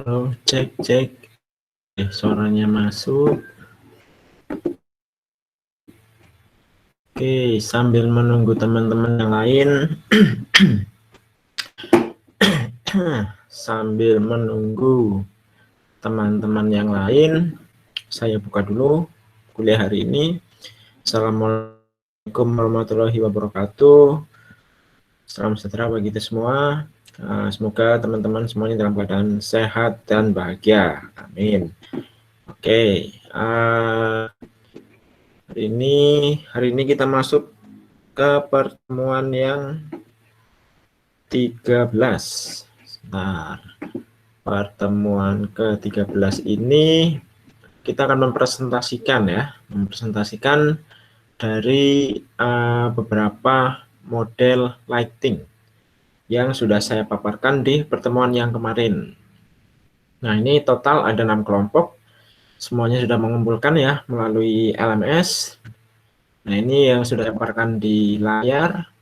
Oh, cek cek. Suaranya masuk. Oke, sambil menunggu teman-teman yang lain. Sambil menunggu teman-teman yang lain, saya buka dulu kuliah hari ini. Assalamualaikum warahmatullahi wabarakatuh. Salam sejahtera bagi kita semua. Semoga teman-teman semuanya dalam keadaan sehat dan bahagia. Amin. Oke, hari ini kita masuk ke pertemuan yang 13. Sebentar. Pertemuan ke-13 ini kita akan mempresentasikan dari beberapa model lighting yang sudah saya paparkan di pertemuan yang kemarin. Nah, ini total ada 6 kelompok. Semuanya sudah mengumpulkan ya melalui LMS. Nah, ini yang sudah saya paparkan di layar.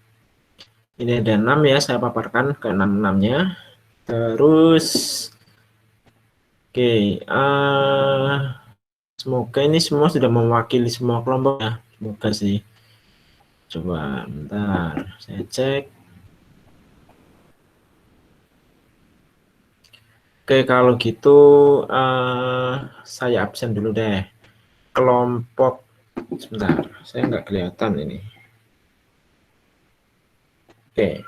Ini ada 6 ya, saya paparkan ke 6-6-nya. Terus, oke, semoga ini semua sudah mewakili semua kelompok ya. Semoga sih. Coba bentar, saya cek. Oke, kalau gitu saya absen dulu deh. Kelompok, sebentar, saya nggak kelihatan ini. Oke,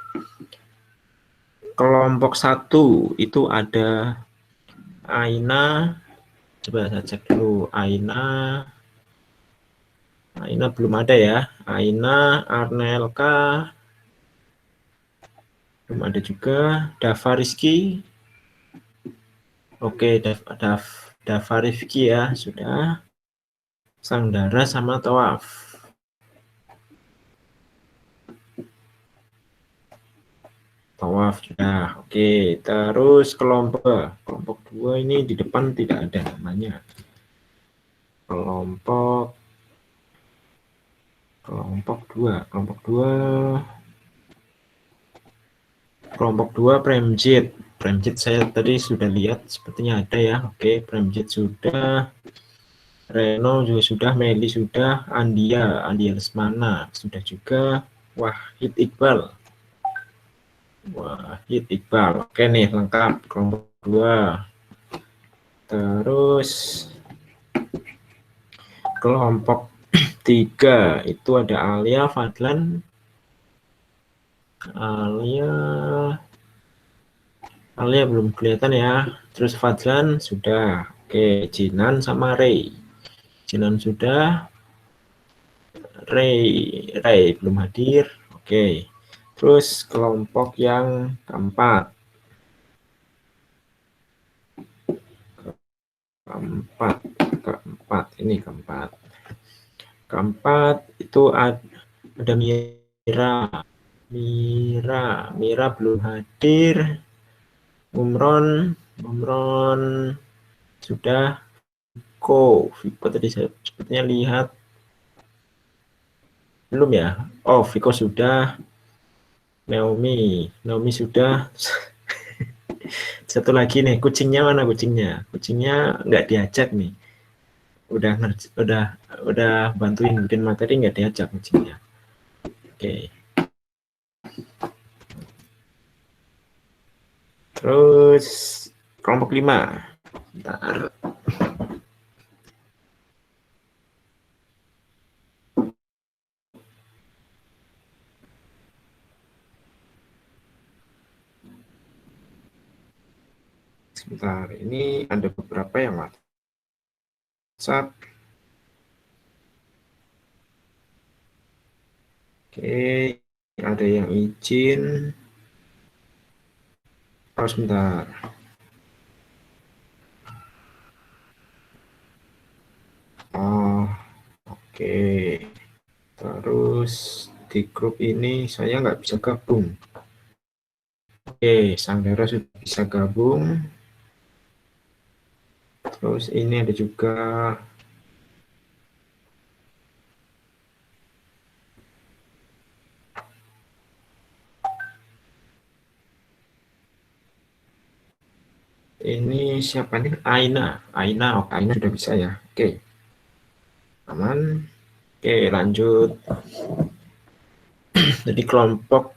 kelompok 1 itu ada Aina. Coba saya cek dulu. Aina belum ada ya. Aina, Arnelka, belum ada juga. Dava Rizky. Oke, Dava Rizky ya, sudah. Sangdara sama Tawaf. Tawaf sudah. Oke, terus kelompok 2 ini di depan tidak ada namanya. Kelompok 2 Premjit. Premjit saya tadi sudah lihat sepertinya ada ya. Oke, Premjit sudah. Reno juga sudah, Meli sudah, Andia Lesmana sudah juga. Wahid Iqbal. Oke nih, lengkap kelompok 2. Terus kelompok 3 itu ada Alia, Fadlan. Alia belum kelihatan ya. Terus Fadlan sudah. Oke, Jinan sama Ray. Jinan sudah. Ray belum hadir. Oke. Terus kelompok yang keempat. Keempat itu ada Mira belum hadir. Umron sudah. Viko tadi saya sepertinya lihat belum ya. Oh, Viko sudah. Naomi sudah. Satu lagi nih, kucingnya mana kucingnya? Kucingnya nggak diajak nih. Udah bantuin bikin materi nggak diajak kucingnya. Oke. Terus kelompok 5. Bentar. Sebentar, ini ada beberapa yang WhatsApp. Oke, ada yang izin. Oh, sebentar. Oh, oke. Terus di grup ini saya nggak bisa gabung. Oke, Sanggara sudah bisa gabung. Terus ini ada juga Ini siapa nih? Aina. Aina, oke, Aina sudah bisa ya. Oke, aman. Oke, lanjut. Jadi kelompok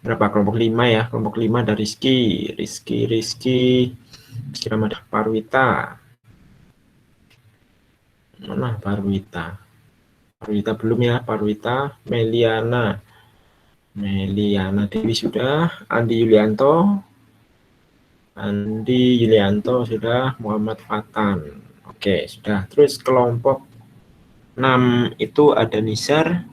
berapa? Kelompok 5 ya. Kelompok 5 ada Rizky Ramadhan, Parwita. Mana Parwita? Parwita belum ya, Parwita. Meliana Dewi sudah. Andi Yulianto sudah. Muhammad Fatan. Oke, sudah. Terus kelompok 6 itu ada Nisar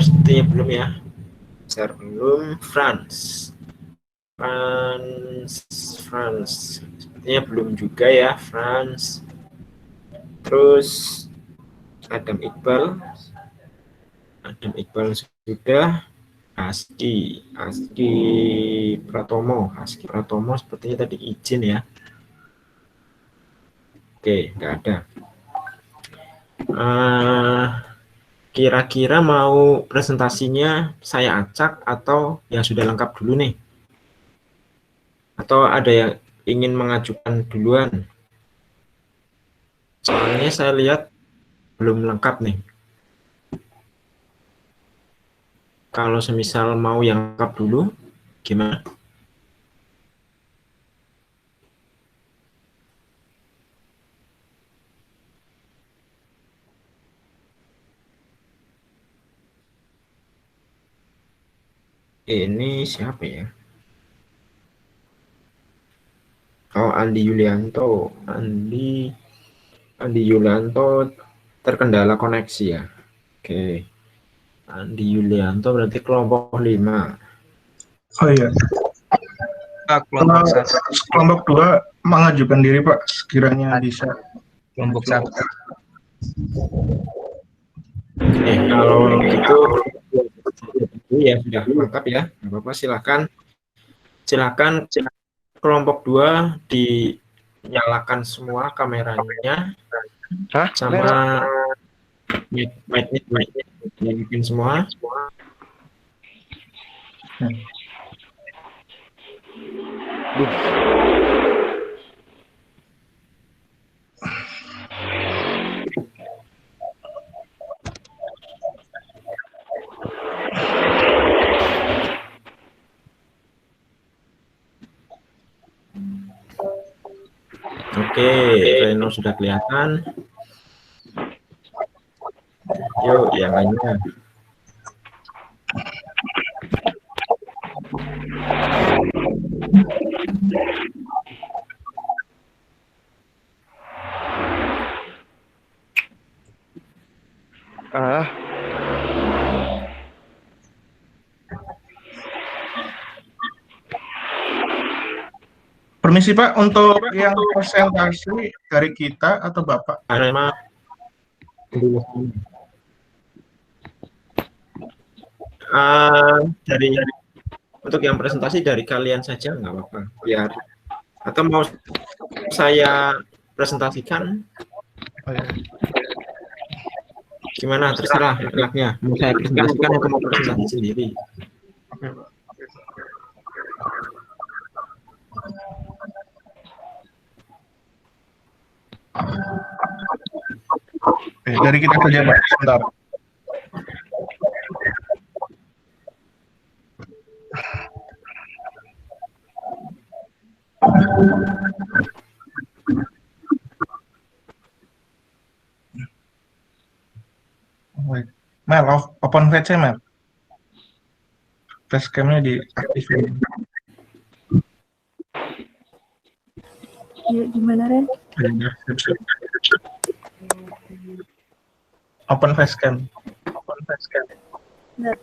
sepertinya belum ya. Nisar belum. France sepertinya belum juga ya, France. Terus Adam Iqbal sudah. Aski Pratomo sepertinya tadi izin ya. Oke, nggak ada. Kira-kira mau presentasinya saya acak atau yang sudah lengkap dulu nih? Atau ada yang ingin mengajukan duluan? Soalnya saya lihat belum lengkap nih. Kalau semisal mau yang lengkap dulu, gimana? Ini siapa ya? Oh, Andi Yulianto terkendala koneksi ya. Oke. Andi Yulianto berarti kelompok 5. Oh iya. Kelompok 2 mengajukan diri Pak, sekiranya bisa. Kelompok 1. Oke, kalau gitu ya sudah lengkap ya. Nggak apa-apa, silakan kelompok 2 dinyalakan semua kameranya. Sama mic-nya dinyalakan semua. Oke, Reno sudah kelihatan. Yuk, yang lainnya. Permisi Pak, untuk yang presentasi dari kita atau Bapak? Dari untuk yang presentasi dari kalian saja nggak apa-apa, biar atau mau saya presentasikan gimana, terserah enaknya, mau saya presentasikan atau mau presentasi sendiri. Dari kita saja Pak, sebentar. Mel, open VC Mel. Facecam-nya diaktifin. Ya, gimana Ren? Open facecam. Nah.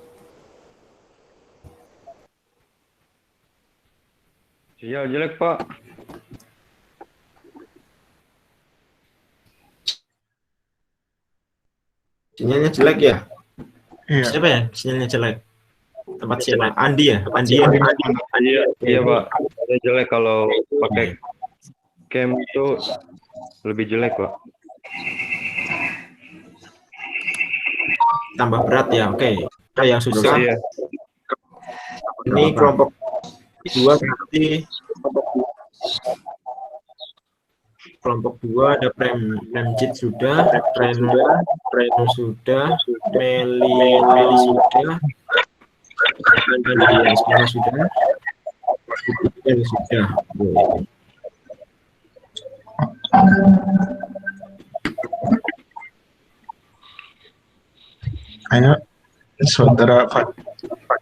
Sinyal jelek Pak. Sinyalnya jelek ya? Iya. Siapa ya sinyalnya jelek? Tempat siapa? Andi ya? Iya Pak. Ada jelek kalau pakai cam itu lebih jelek Pak. Tambah berat ya, oke. Yang susah. Iya. Ini kelompok 2 berarti kelompok 2 ada Premjit sudah, Reno sudah, Meli sudah, dan semua sudah, dan sudah. Ayo, saudara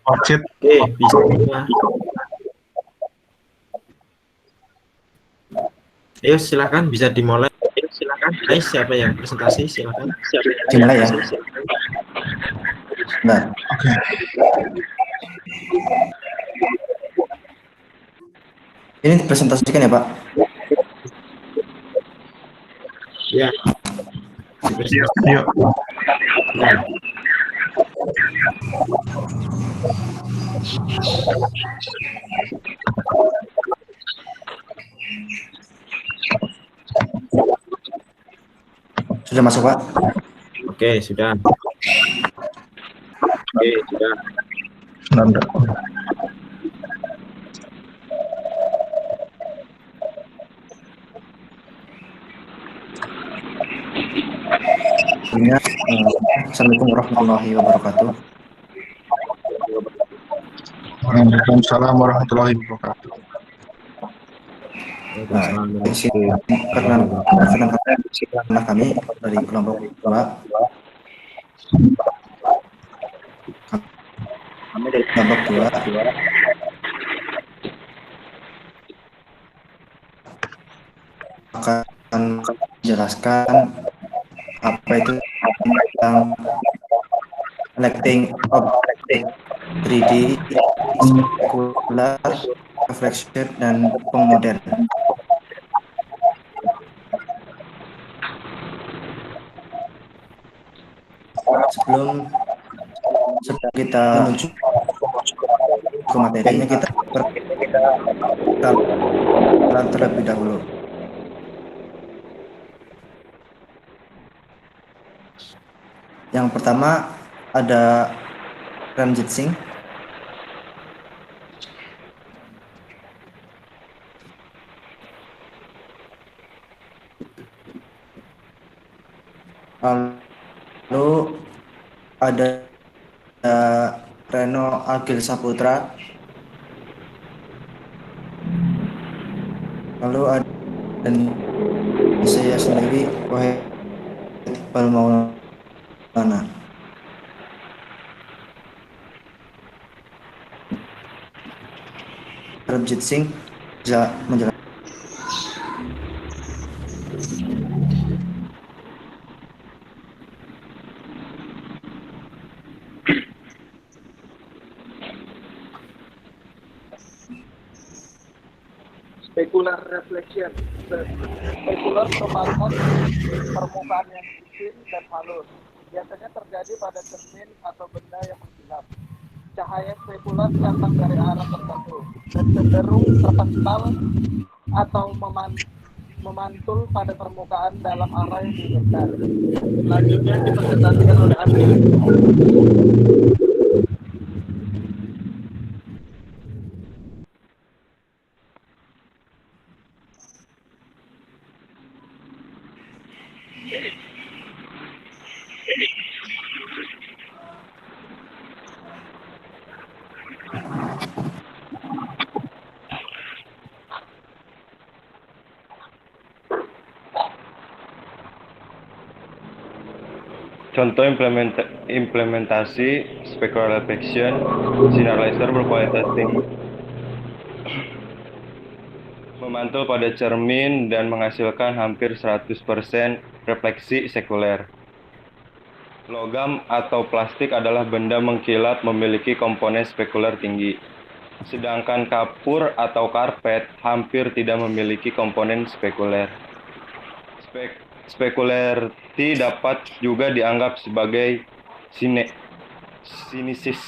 Wajid. Oke, bisa. Ayo silakan, bisa dimulai. Guys, siapa yang presentasi? Silakan. Dimulai ya. Nah, Oke. ini dipresentasikan ya Pak? Ya. Yuk. Nah. Sudah masuk Pak? Oke, sudah. Nanda. Sebelumnya, Assalamualaikum warahmatullahi wabarakatuh. Waalaikumsalam warahmatullahi wabarakatuh. Nah, di sini perkenalkan kami dari kelompok 2. Kami dari kelompok 2 akan menjelaskan apa itu tentang collecting object 3D, specular, reflection, dan pemodel. Sebelum kita menuju ke materinya, kita perkenalan terlebih dahulu. Yang pertama ada Premjit Singh. Lalu ada Reno Agil Saputra. Lalu ada dan saya sendiri Wahid Iqbal Maulana. Premjit Singh bisa menjelaskan. Specular reflection. Spekular merupakan permukaan yang licin dan halus. Biasanya terjadi pada cermin atau benda yang mengkilap. Cahaya spekular datang dari arah tertentu dan cenderung terpental atau memantul pada permukaan dalam arah yang diinginkan. Selanjutnya dipresentasikan oleh Andi. Contoh implementasi specular reflection, sinar laser berkualitas tinggi memantul pada cermin dan menghasilkan hampir 100% refleksi sekuler. Logam atau plastik adalah benda mengkilat memiliki komponen spekuler tinggi, sedangkan kapur atau karpet hampir tidak memiliki komponen spekuler. Spekularity dapat juga dianggap sebagai sinesis.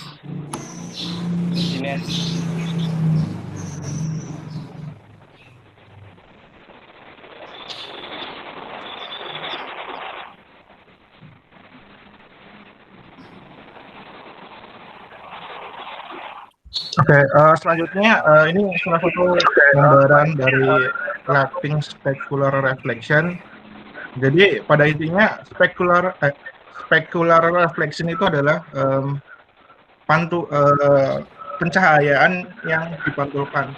Oke, selanjutnya ini salah satu gambaran dari lighting specular reflection. Jadi pada intinya specular reflection itu adalah pencahayaan yang dipantulkan,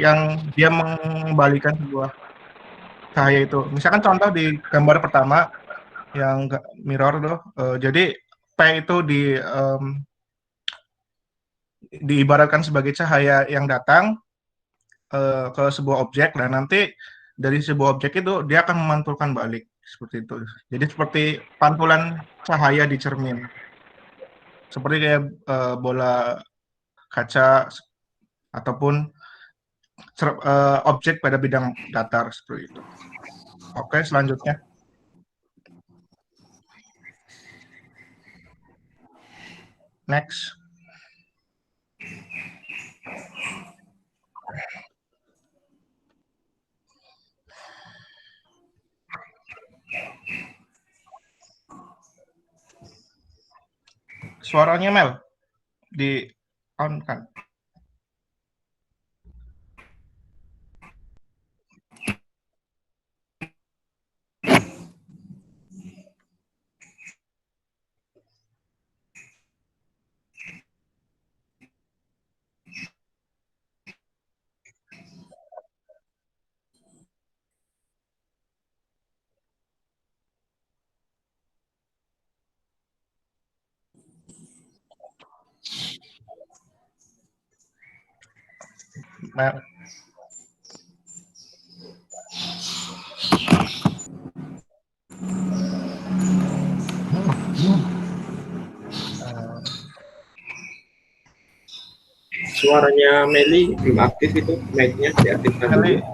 yang dia mengembalikan sebuah cahaya itu. Misalkan contoh di gambar pertama yang mirror tuh, jadi P itu diibaratkan sebagai cahaya yang datang ke sebuah objek, dan nanti dari sebuah objek itu dia akan memantulkan balik seperti itu. Jadi seperti pantulan cahaya di cermin, seperti kayak bola kaca ataupun objek pada bidang datar seperti itu. Oke, selanjutnya. Next. Suaranya Mel di on kan? Mel. Suaranya Meli belum aktif itu, mic-nya diaktifkan dulu.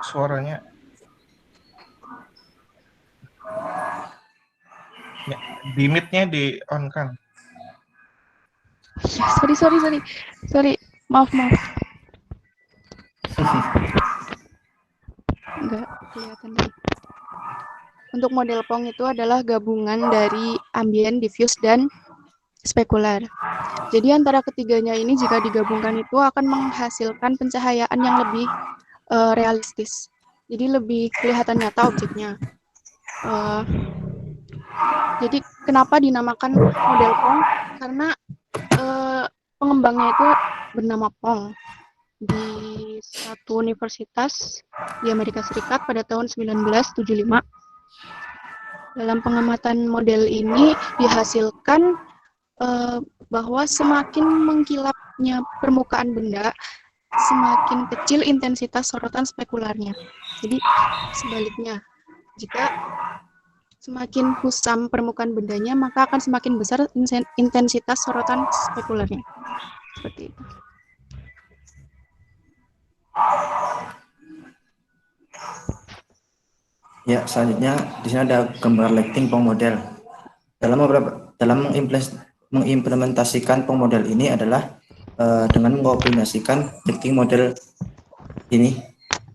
Suaranya ya, di mute-nya di on kan? Sorry, maaf. Enggak kelihatan deh. Untuk model Pong itu adalah gabungan dari ambient, diffuse, dan spekular. Jadi antara ketiganya ini jika digabungkan itu akan menghasilkan pencahayaan yang lebih realistis. Jadi lebih kelihatan nyata objeknya. Jadi kenapa dinamakan model Pong? Karena pengembangnya itu bernama Pong di satu universitas di Amerika Serikat pada tahun 1975. Dalam pengamatan model ini dihasilkan bahwa semakin mengkilapnya permukaan benda, semakin kecil intensitas sorotan spekularnya. Jadi sebaliknya, jika semakin kusam permukaan bendanya, maka akan semakin besar intensitas sorotan spekularnya. Seperti itu. Ya, selanjutnya di sini ada gambar lighting Pong model. Dalam mengimplementasikan Pong model ini adalah dengan mengkombinasikan lighting model ini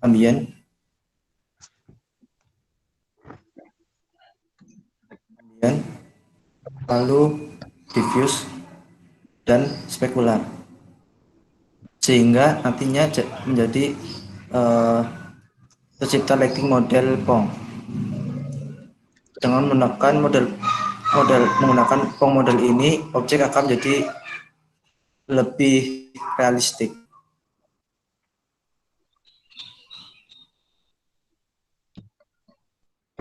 ambient, lalu diffuse dan spekular, sehingga nantinya menjadi tercipta lighting model Pong. Dengan menggunakan Pong model ini, objek akan menjadi lebih realistik.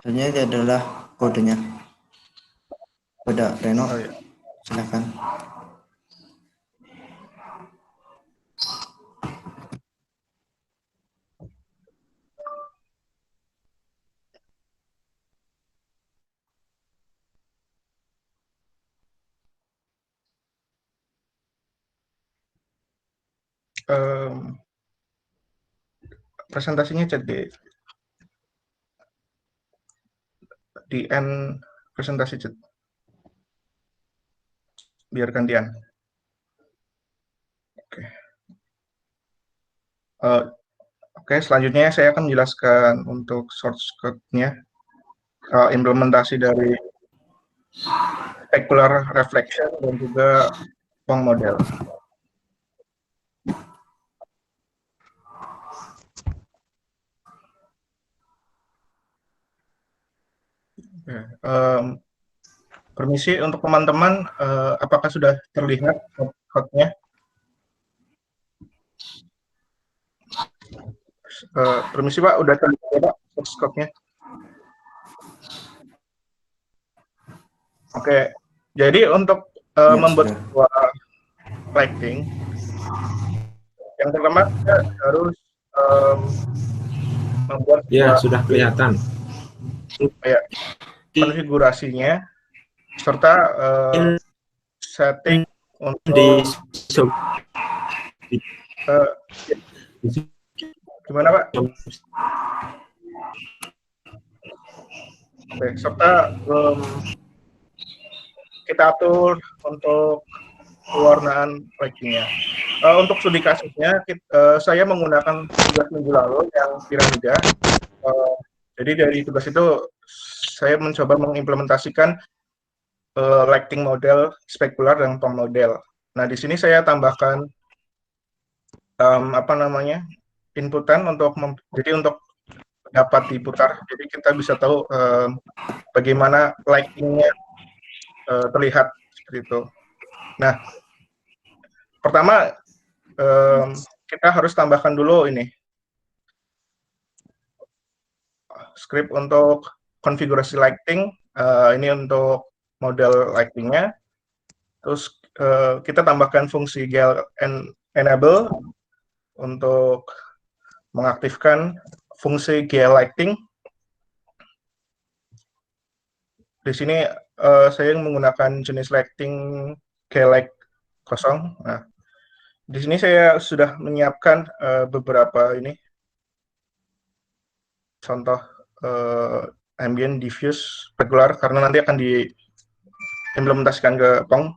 Sebenarnya ini adalah kodenya. Kode Reno, silakan. Presentasinya chat di end presentasi chat, biar gantian. Oke, selanjutnya saya akan menjelaskan untuk shortcut-nya, implementasi dari specular reflection dan juga Pong model. Permisi untuk teman-teman, apakah sudah terlihat code-nya? Permisi Pak, udah terlihat ya Pak code-nya? Oke, jadi untuk Ya, membuat sudah. sebuah lighting, yang pertama kita harus membuat Ya, sebuah sudah kelihatan. kayak konfigurasinya serta setting Di untuk gimana Pak? Oke, serta kita atur untuk pewarnaan lightingnya. Untuk studi kasusnya, saya menggunakan tugas minggu lalu yang piramida. Jadi dari tugas itu saya mencoba mengimplementasikan lighting model spekular dan pong model. Nah di sini saya tambahkan inputan jadi untuk dapat diputar. Jadi kita bisa tahu bagaimana lightingnya terlihat seperti itu. Nah pertama kita harus tambahkan dulu ini script untuk konfigurasi lighting. Ini untuk model lightingnya. Terus kita tambahkan fungsi GL enable untuk mengaktifkan fungsi GL lighting. Di sini saya menggunakan jenis lighting GL light kosong. Nah, di sini saya sudah menyiapkan beberapa ini contoh ambient, diffuse, specular karena nanti akan diimplementasikan ke Pong.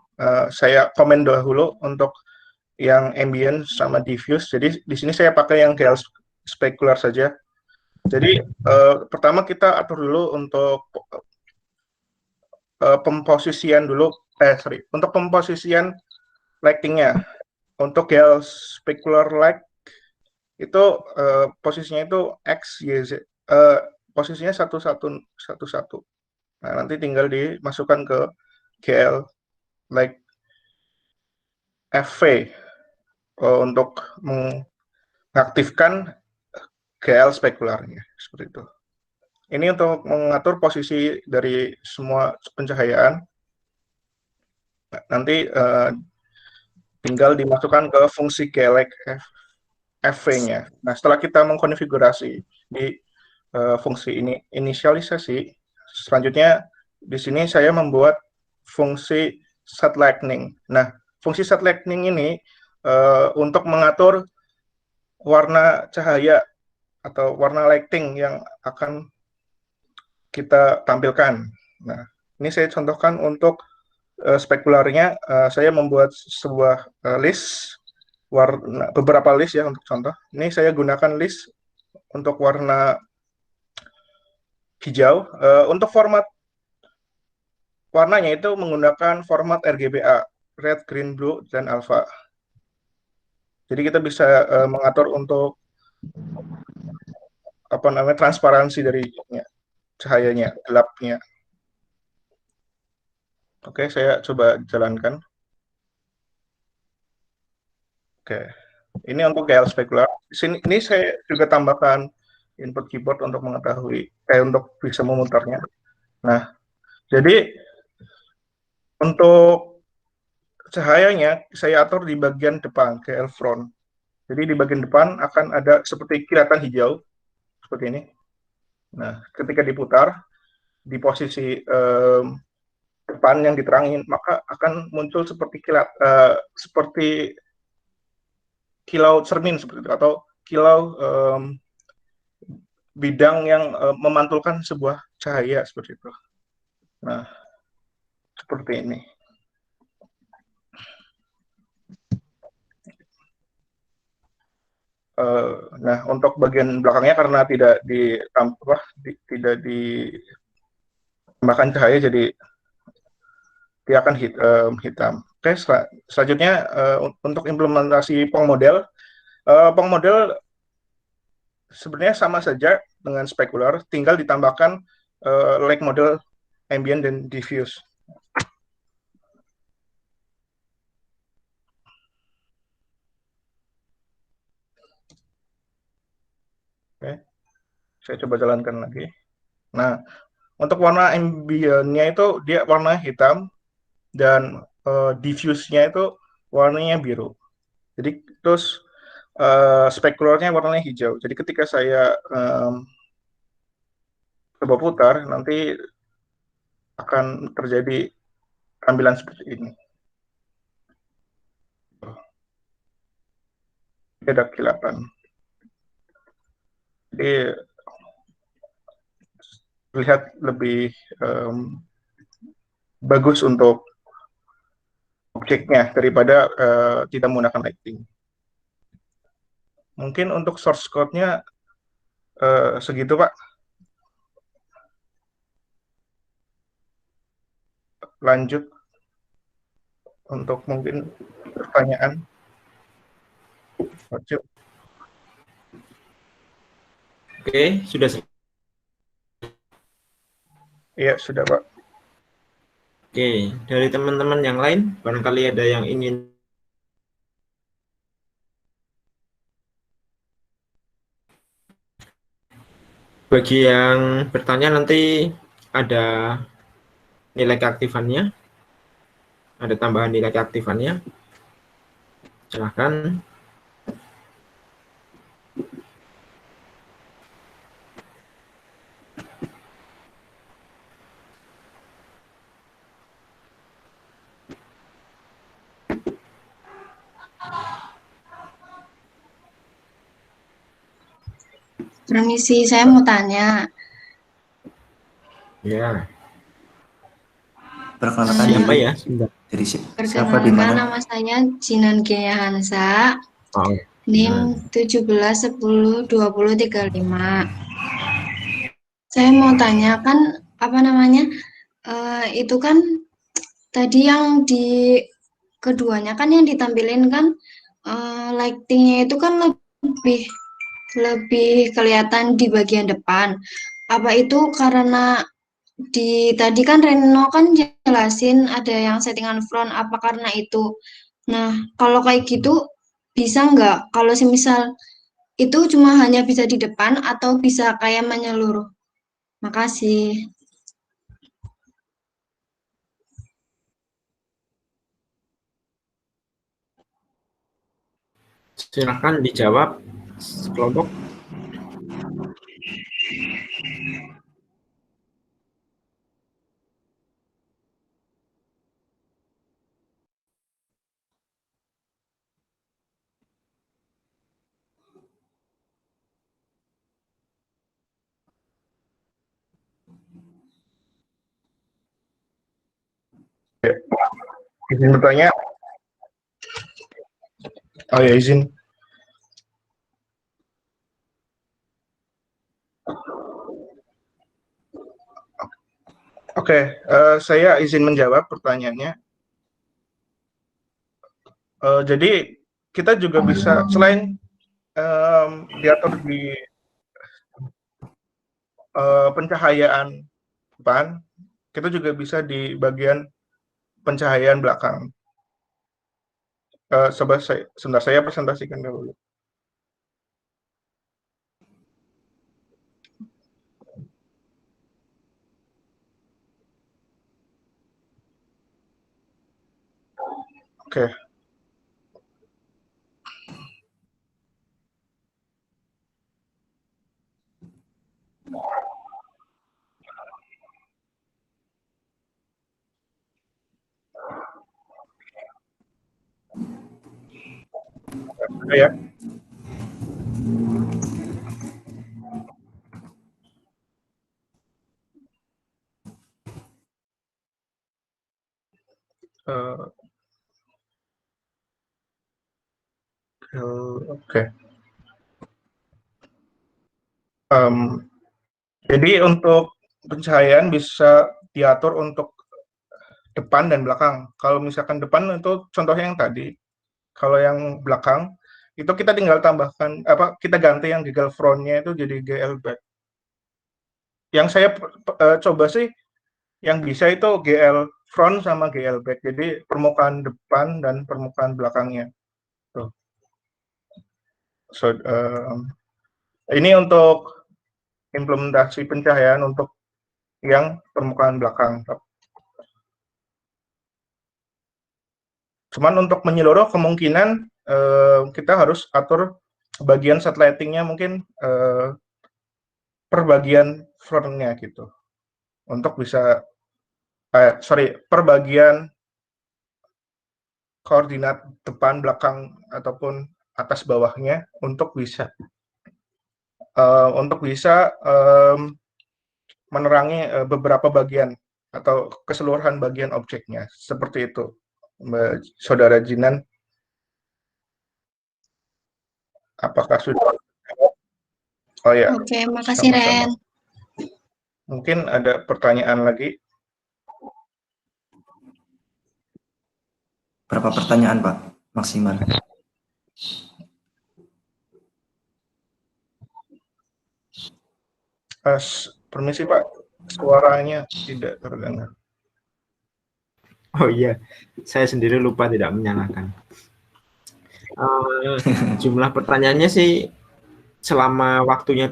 Saya komen dahulu untuk yang ambient sama diffuse. Jadi di sini saya pakai yang GL specular saja. Jadi pertama kita atur dulu untuk pemposisian dulu. Untuk pemposisian lightingnya. Untuk GL specular light itu posisinya itu X, Y, Z. Posisinya 1-1-1-1. Nah, nanti tinggal dimasukkan ke GL like FV untuk mengaktifkan GL spekularnya seperti itu. Ini untuk mengatur posisi dari semua pencahayaan. Nanti tinggal dimasukkan ke fungsi GL FV-nya. Nah, setelah kita mengkonfigurasi di fungsi ini inisialisasi, selanjutnya di sini saya membuat fungsi set lightning. Nah, fungsi set lightning ini untuk mengatur warna cahaya atau warna lighting yang akan kita tampilkan. Nah, ini saya contohkan untuk spekularnya. Saya membuat sebuah list warna, beberapa list ya untuk contoh. Ini saya gunakan list untuk warna hijau. Untuk format warnanya itu menggunakan format RGBA, red, green, blue, dan alpha. Jadi kita bisa mengatur untuk transparansi dari cahayanya, gelapnya. Oke, saya coba jalankan. Oke, ini untuk GL spekular. Di sini ini saya juga tambahkan input keyboard untuk mengetahui, untuk bisa memutarnya. Nah, jadi untuk cahayanya saya atur di bagian depan, GL front. Jadi di bagian depan akan ada seperti kilatan hijau, seperti ini. Nah, ketika diputar di posisi depan yang diterangin, maka akan muncul seperti seperti kilau cermin seperti itu, atau kilau bidang yang memantulkan sebuah cahaya seperti itu. Nah, seperti ini. Nah, untuk bagian belakangnya karena tidak ditambahkan cahaya, jadi dia akan hitam. Oke, selanjutnya untuk implementasi Pong model. Pong model sebenarnya sama saja dengan spekular, tinggal ditambahkan light model ambient dan diffuse. Oke, saya coba jalankan lagi. Nah, untuk warna ambientnya itu dia warna hitam dan diffuse-nya itu warnanya biru. Jadi terus spekularnya warnanya hijau. Jadi ketika saya coba putar, nanti akan terjadi tampilan seperti ini. Ini ada kilatan. Jadi terlihat lebih bagus untuk objeknya daripada tidak menggunakan lighting. Mungkin untuk source code-nya segitu, Pak. Lanjut untuk mungkin pertanyaan. Oke, sudah selesai. Iya, sudah, Pak. Oke, dari teman-teman yang lain, barangkali ada yang ingin bagi yang bertanya nanti ada nilai keaktifannya, ada tambahan nilai keaktifannya. Silahkan. Permisi, saya mau tanya. Ya. Perkenalkan Siapa ya? dari siapa di Perkenalkan, mana? nama saya Jinan Gea Hansa, Oh. NIM 17102035. Saya mau tanya kan itu kan tadi yang di keduanya kan yang ditampilin kan lightingnya itu kan lebih kelihatan di bagian depan. Apa itu karena tadi kan Reno kan jelasin ada yang settingan front, apa karena itu? Nah, kalau kayak gitu bisa nggak? Kalau semisal itu cuma hanya bisa di depan atau bisa kayak menyeluruh? Makasih. Silahkan dijawab kelompok. Izin bertanya. Oh ya, izin. Oke, saya izin menjawab pertanyaannya. Jadi kita juga bisa selain diatur di pencahayaan depan, kita juga bisa di bagian pencahayaan belakang. Sebentar saya presentasikan dahulu. Oke. Ya. Oke. Jadi untuk pencahayaan bisa diatur untuk depan dan belakang. Kalau misalkan depan itu contohnya yang tadi. Kalau yang belakang itu kita tinggal tambahkan kita ganti yang GL front-nya itu jadi GL back. Yang saya coba sih yang bisa itu GL front sama GL back. Jadi permukaan depan dan permukaan belakangnya. Tuh. So, ini untuk implementasi pencahayaan untuk yang permukaan belakang. Cuman untuk menyeluruh kemungkinan kita harus atur bagian setlightingnya mungkin per bagian frontnya gitu. Untuk bisa per bagian koordinat depan, belakang, ataupun atas bawahnya untuk bisa menerangi beberapa bagian atau keseluruhan bagian objeknya. Seperti itu, Mbak Saudara Jinan. Apakah sudah? Oh ya. Oke, makasih Ren. Mungkin ada pertanyaan lagi. Berapa pertanyaan, Pak? Maksimal. Permisi Pak, suaranya tidak terdengar. Oh iya, saya sendiri lupa tidak menyalakan. Jumlah pertanyaannya sih selama waktunya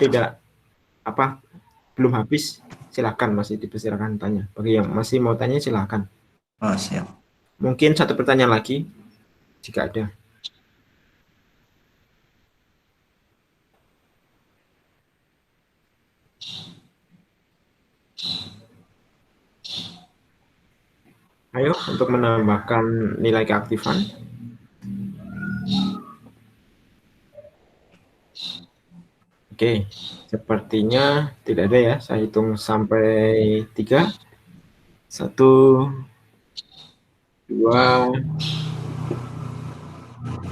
belum habis, silakan masih dipersilakan tanya. Bagi yang masih mau tanya silakan. Oh, siap. Mungkin satu pertanyaan lagi jika ada. Ayo untuk menambahkan nilai keaktifan. Oke, sepertinya tidak ada ya. Saya hitung sampai 3. 1, 2,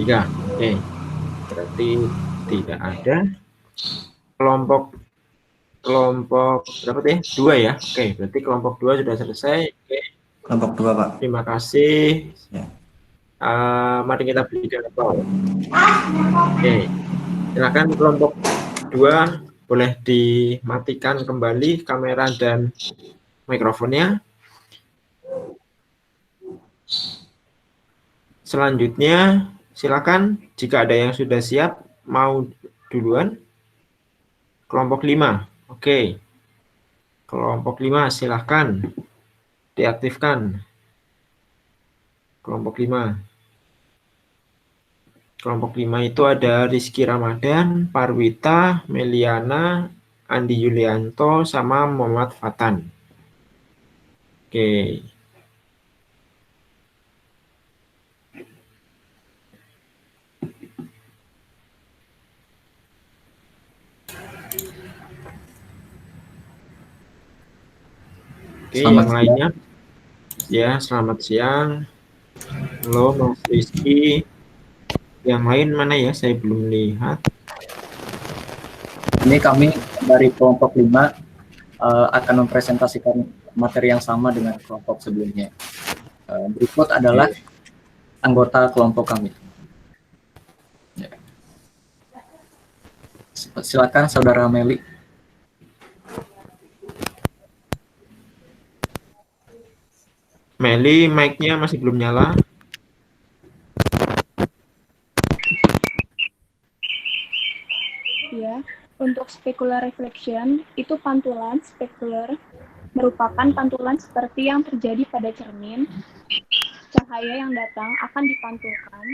3. Oke, berarti tidak ada. Kelompok berapa ya? 2 ya. Oke, berarti kelompok 2 sudah selesai. Oke. Kelompok 2, Pak. Terima kasih. Ya. Mari kita berikan apel. Oke, silakan kelompok 2 boleh dimatikan kembali kamera dan mikrofonnya. Selanjutnya, silakan jika ada yang sudah siap, mau duluan. Kelompok 5, oke. Kelompok 5, silakan diaktifkan. Kelompok 5. Kelompok 5 itu ada Rizky Ramadan, Parwita, Meliana, Andi Yulianto, sama Muhammad Fatan. Oke. Oke, yang lainnya. Ya, selamat siang. Halo, Mas Rizky. Yang lain mana ya? Saya belum lihat. Ini kami dari kelompok 5 akan mempresentasikan materi yang sama dengan kelompok sebelumnya. Berikut adalah anggota kelompok kami. Ya. Silakan Saudara Meli. Meli, mic-nya masih belum nyala. Ya, untuk specular reflection, itu pantulan specular merupakan pantulan seperti yang terjadi pada cermin. Cahaya yang datang akan dipantulkan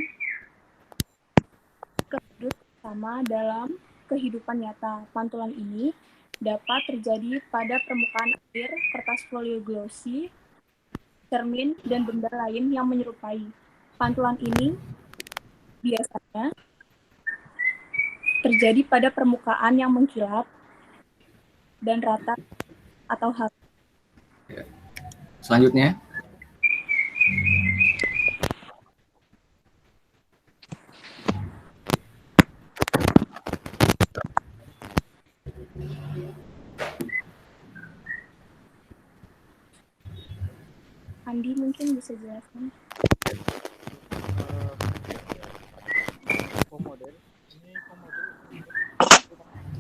ke sudut sama dalam kehidupan nyata. Pantulan ini dapat terjadi pada permukaan air, kertas folio glossy, cermin, dan benda lain yang menyerupai. Pantulan ini biasanya terjadi pada permukaan yang mengkilap dan rata atau halus. Selanjutnya. Andi mungkin bisa jelaskan. Komodel ini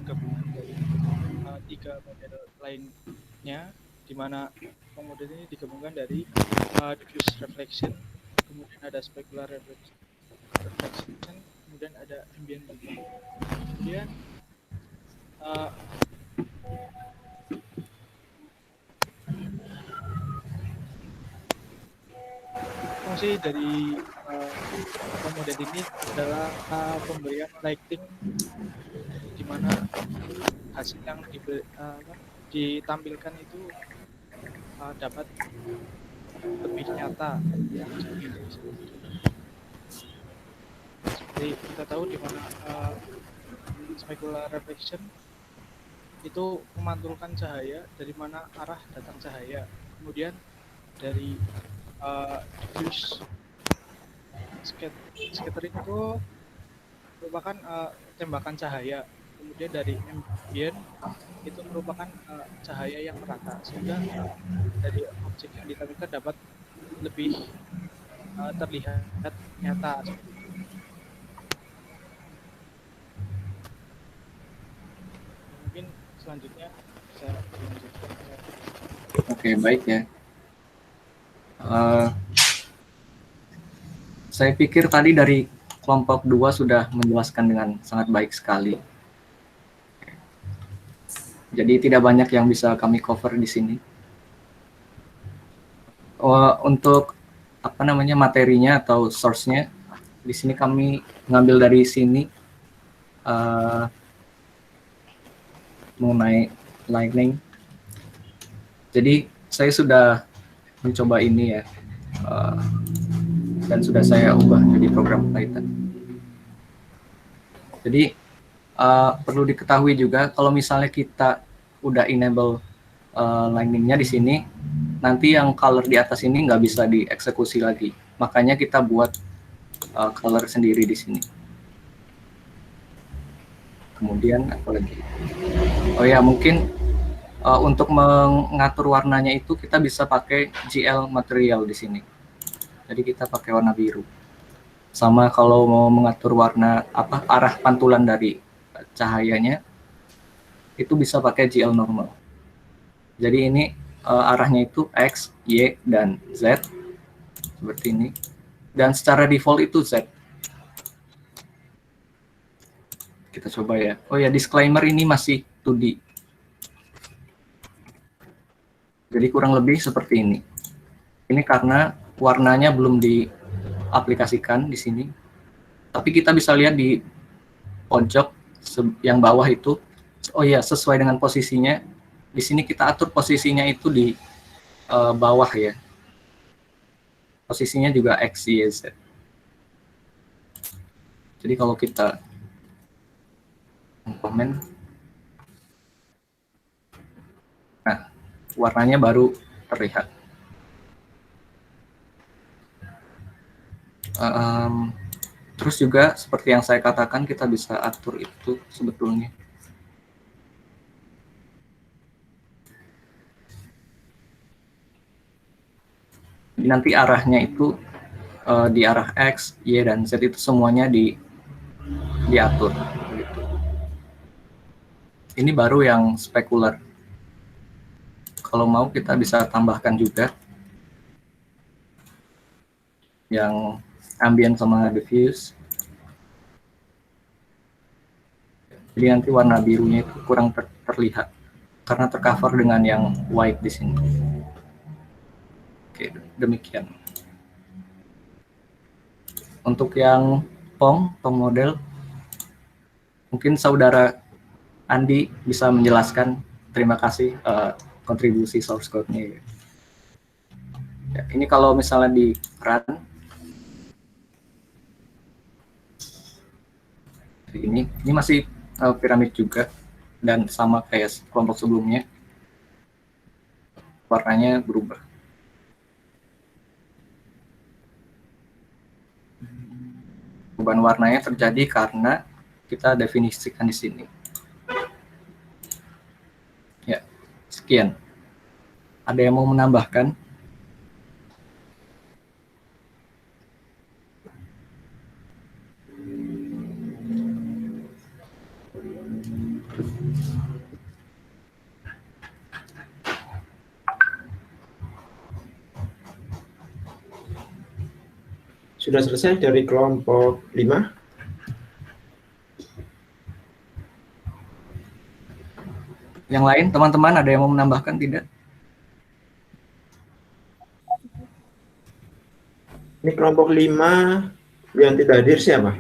gabungan dari 3 model lainnya, di mana pemodel ini digabungkan dari diffuse reflection, kemudian ada specular reflection, kemudian ada ambient juga. Kemudian fungsi dari pemodel ini adalah pemberian lighting, di mana hasil yang ditampilkan itu dapat lebih nyata. Seperti kita tahu di mana specular reflection itu memantulkan cahaya dari mana arah datang cahaya. Kemudian dari diffuse scattering itu merupakan tembakan cahaya. Kemudian dari ambient itu merupakan cahaya yang merata, sehingga dari objek yang ditampilkan dapat lebih terlihat nyata. Mungkin selanjutnya bisa dilanjutkan. Oke, baik ya. Saya pikir tadi dari kelompok 2 sudah menjelaskan dengan sangat baik sekali. Jadi tidak banyak yang bisa kami cover di sini. Untuk materinya atau source-nya, di sini kami ngambil dari sini mengenai lightning. Jadi saya sudah mencoba ini ya, dan sudah saya ubah jadi program Python. Jadi perlu diketahui juga kalau misalnya kita udah enable lightning-nya di sini, nanti yang color di atas ini nggak bisa dieksekusi lagi. Makanya kita buat color sendiri di sini. Kemudian apa lagi? Oh ya, mungkin untuk mengatur warnanya itu kita bisa pakai GL material di sini. Jadi kita pakai warna biru. Sama kalau mau mengatur warna arah pantulan dari cahayanya, itu bisa pakai GL normal. Jadi ini arahnya itu X, Y, dan Z seperti ini. Dan secara default itu Z. Kita coba ya. Oh ya, disclaimer ini masih 2D. Jadi kurang lebih seperti ini. Ini karena warnanya belum diaplikasikan di sini. Tapi kita bisa lihat di pojok yang bawah itu. Oh ya, sesuai dengan posisinya. Di sini kita atur posisinya itu di bawah ya. Posisinya juga X, Y, Z. Jadi kalau kita komen, nah warnanya baru terlihat. Terus juga seperti yang saya katakan, kita bisa atur itu sebetulnya. Nanti arahnya itu di arah X, Y, dan Z itu semuanya diatur. Gitu. Ini baru yang spekular. Kalau mau kita bisa tambahkan juga yang ambient sama diffuse. Jadi nanti warna birunya itu kurang terlihat karena tercover dengan yang white di sini. Oke, demikian. Untuk yang POM model, mungkin saudara Andi bisa menjelaskan. Terima kasih kontribusi source code-nya. Ya, ini kalau misalnya di run, ini masih piramid juga dan sama kayak kelompok sebelumnya, warnanya berubah. Perubahan warnanya terjadi karena kita definisikan di sini. Ya, sekian. Ada yang mau menambahkan? Sudah selesai dari kelompok 5? Yang lain, teman-teman ada yang mau menambahkan tidak? Ini kelompok 5 yang tidak hadir siapa?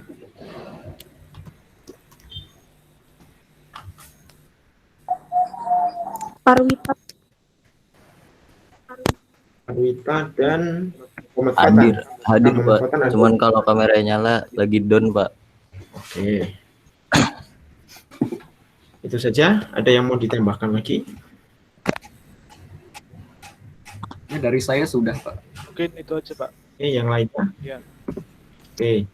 Parwita. Parwita dan Muhammad Hadir, Fatan. hadir Nah, Pak. Muhammad Fatan Cuman hadir. kalau kameranya nyala lagi down Pak. Oke. Itu saja. Ada yang mau ditambahkan lagi? Ya, dari saya sudah, Pak. Mungkin itu aja, Pak. Oke, yang lainnya? Ya. Oke.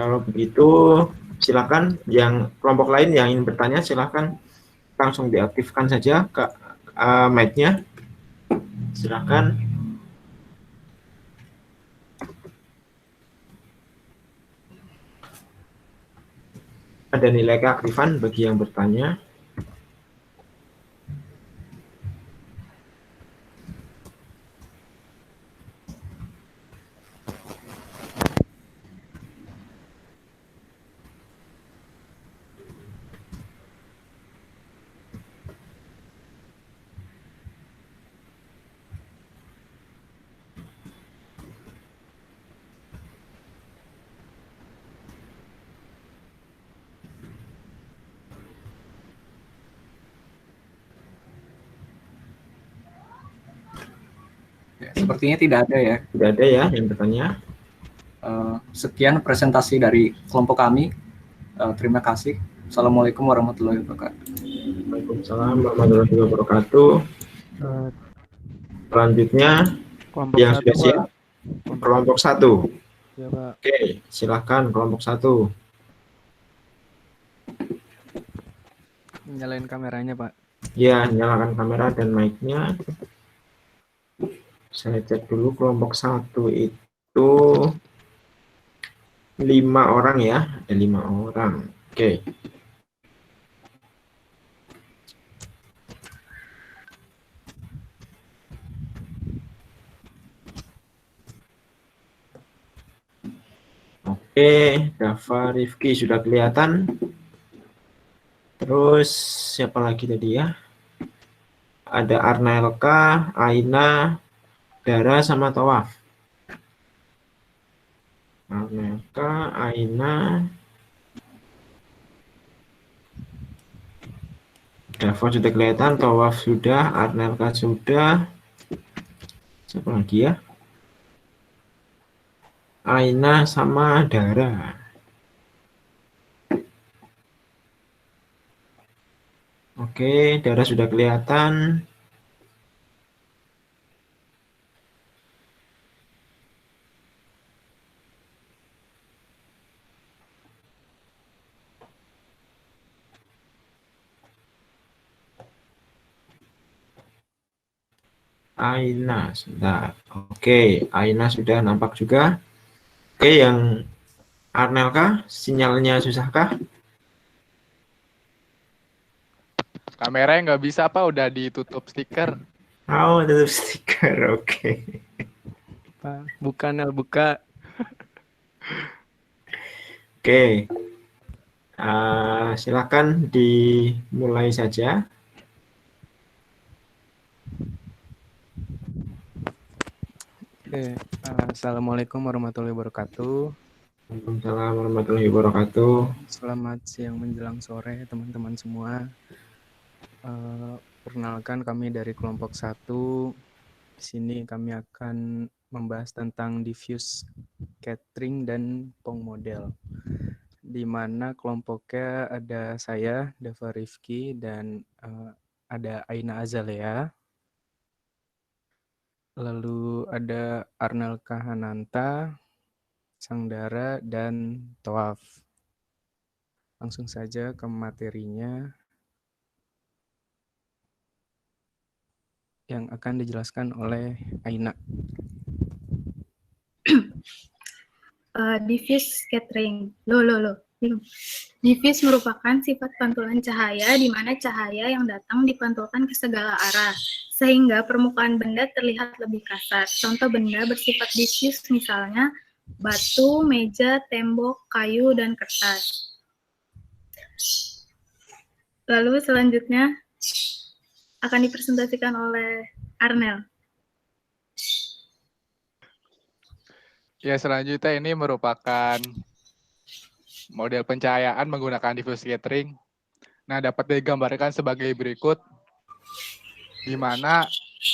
Kalau begitu, silakan yang kelompok lain yang ingin bertanya, silakan langsung diaktifkan saja ke mic-nya. Silakan. Ada nilai keaktifan bagi yang bertanya. Ya, sepertinya tidak ada ya. Tidak ada ya yang bertanya. Sekian presentasi dari kelompok kami. Terima kasih. Assalamualaikum warahmatullahi wabarakatuh. Waalaikumsalam warahmatullahi wabarakatuh. Selanjutnya Kelompok yang 1, sudah siap, Pak. kelompok 1. Ya, Pak. Oke, silakan kelompok 1. Nyalain kameranya, Pak. Ya, nyalakan kamera dan mic-nya. Saya cek dulu kelompok 1 itu 5 orang ya, ada 5 orang. Oke. Oke, Dava Rifki sudah kelihatan. Terus siapa lagi tadi ya? Ada Arnelka, Aina, Dara sama Tawaf. Arnelka, Aina, Dava sudah kelihatan, Tawaf sudah, Arnelka sudah. Siapa lagi ya? Aina sama Dara. Oke, Dara sudah kelihatan. Aina sudah. Oke, Aina sudah nampak juga. Oke, yang Arnelka, sinyalnya susahkah? Kameranya nggak bisa, Pak. Udah ditutup stiker. Oh, tutup stiker. Oke. Pak, bukannya buka. Oke. Silakan dimulai saja. Oke. Assalamualaikum warahmatullahi wabarakatuh. Waalaikumsalam warahmatullahi wabarakatuh. Selamat siang menjelang sore, teman-teman semua. Perkenalkan, kami dari kelompok 1. Di sini kami akan membahas tentang diffuse catering dan Pong model. Di mana kelompoknya ada saya, Dava Rifki, dan ada Aina Azalea. Lalu ada Arnelka Hananta, Sangdara, dan Tawaf. Langsung saja ke materinya yang akan dijelaskan oleh Aina. Diffuse scattering. Diffuse merupakan sifat pantulan cahaya di mana cahaya yang datang dipantulkan ke segala arah, sehingga permukaan benda terlihat lebih kasar. Contoh benda bersifat diffuse misalnya batu, meja, tembok, kayu, dan kertas. Lalu selanjutnya akan dipresentasikan oleh Arnel. Ya, selanjutnya ini merupakan model pencahayaan menggunakan diffuse scattering. Nah, dapat digambarkan sebagai berikut, di mana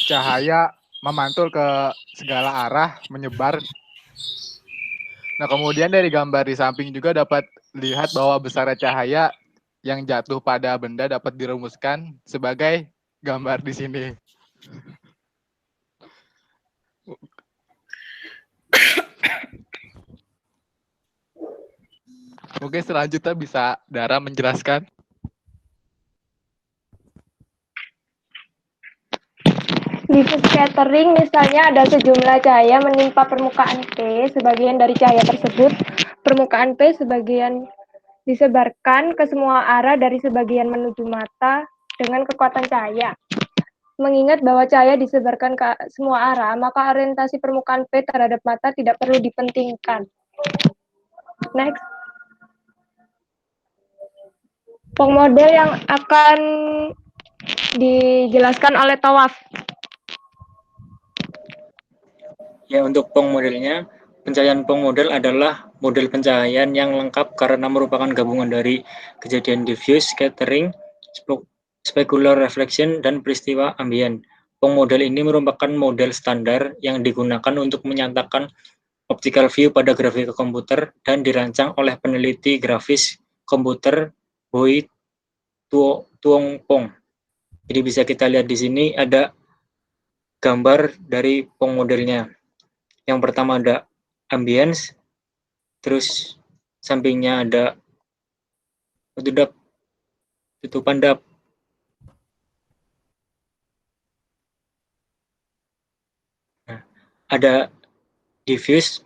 cahaya memantul ke segala arah, menyebar. Nah, kemudian dari gambar di samping juga dapat lihat bahwa besarnya cahaya yang jatuh pada benda dapat dirumuskan sebagai gambar di sini. Mungkin selanjutnya bisa Dara menjelaskan. Diffuse scattering misalnya ada sejumlah cahaya menimpa permukaan P, sebagian dari cahaya tersebut, permukaan P sebagian disebarkan ke semua arah dari sebagian menuju mata dengan kekuatan cahaya. Mengingat bahwa cahaya disebarkan ke semua arah, maka orientasi permukaan P terhadap mata tidak perlu dipentingkan. Next. Pengmodel yang akan dijelaskan oleh Tawaf. Ya, untuk pengmodelnya, pencahayaan pengmodel adalah model pencahayaan yang lengkap karena merupakan gabungan dari kejadian diffuse, scattering, specular reflection, dan peristiwa ambien. Pengmodel ini merupakan model standar yang digunakan untuk menyatakan optical view pada grafika komputer dan dirancang oleh peneliti grafis komputer Boy Tuong Pong. Jadi bisa kita lihat di sini ada gambar dari pengmodelnya. Yang pertama ada ambience, terus sampingnya ada tutupan dap. Nah, ada diffuse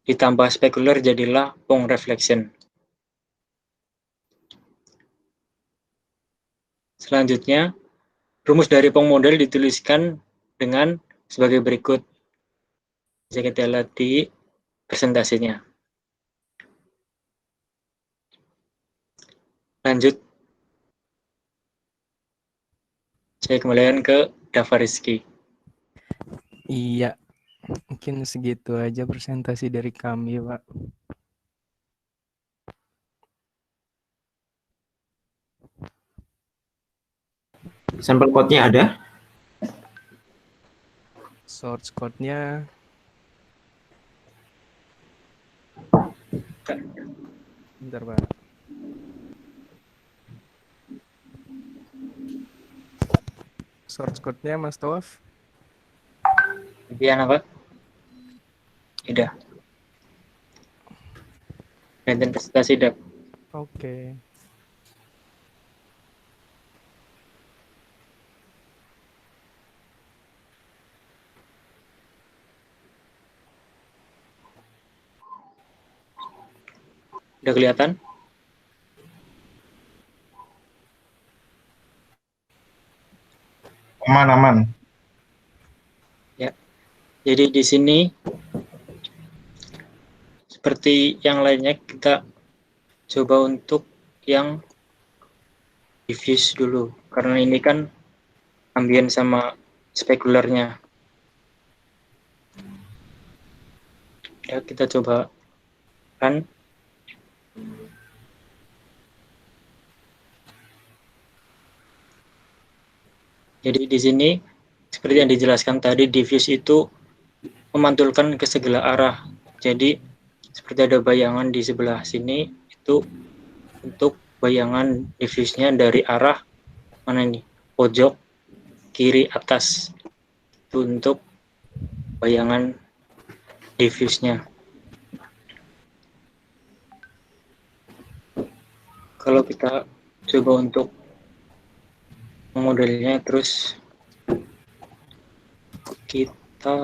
ditambah specular jadilah Pong reflection. Selanjutnya, rumus dari Pong model dituliskan dengan sebagai berikut. Bisa kita lihat di presentasinya. Lanjut. Saya kembalikan ke Dava Rizky. Iya, mungkin segitu aja presentasi dari kami, Pak. Sampel code-nya ada? Source code-nya bentar, Pak. Source code-nya Mas Tawaf. Bagian apa? Tidak. Dan presentasi dap. Oke. Udah kelihatan? Aman. Ya. Jadi di sini seperti yang lainnya kita coba untuk yang diffuse dulu karena ini kan ambien sama spekularnya. Ya, kita coba kan. Jadi di sini seperti yang dijelaskan tadi, diffuse itu memantulkan ke segala arah. Jadi seperti ada bayangan di sebelah sini, itu untuk bayangan diffuse-nya dari arah mana ini? Pojok kiri atas. Itu untuk bayangan diffuse-nya. Kalau kita coba untuk modelnya, terus kita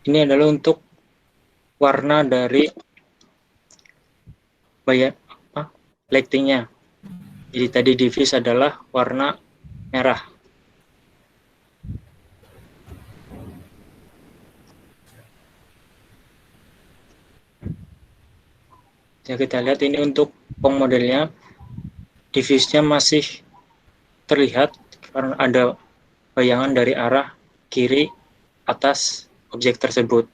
ini adalah untuk warna dari lighting-nya. Jadi tadi diffuse adalah warna merah. Ya, kita lihat ini untuk Pong modelnya, diffuse-nya masih terlihat karena ada bayangan dari arah kiri atas objek tersebut.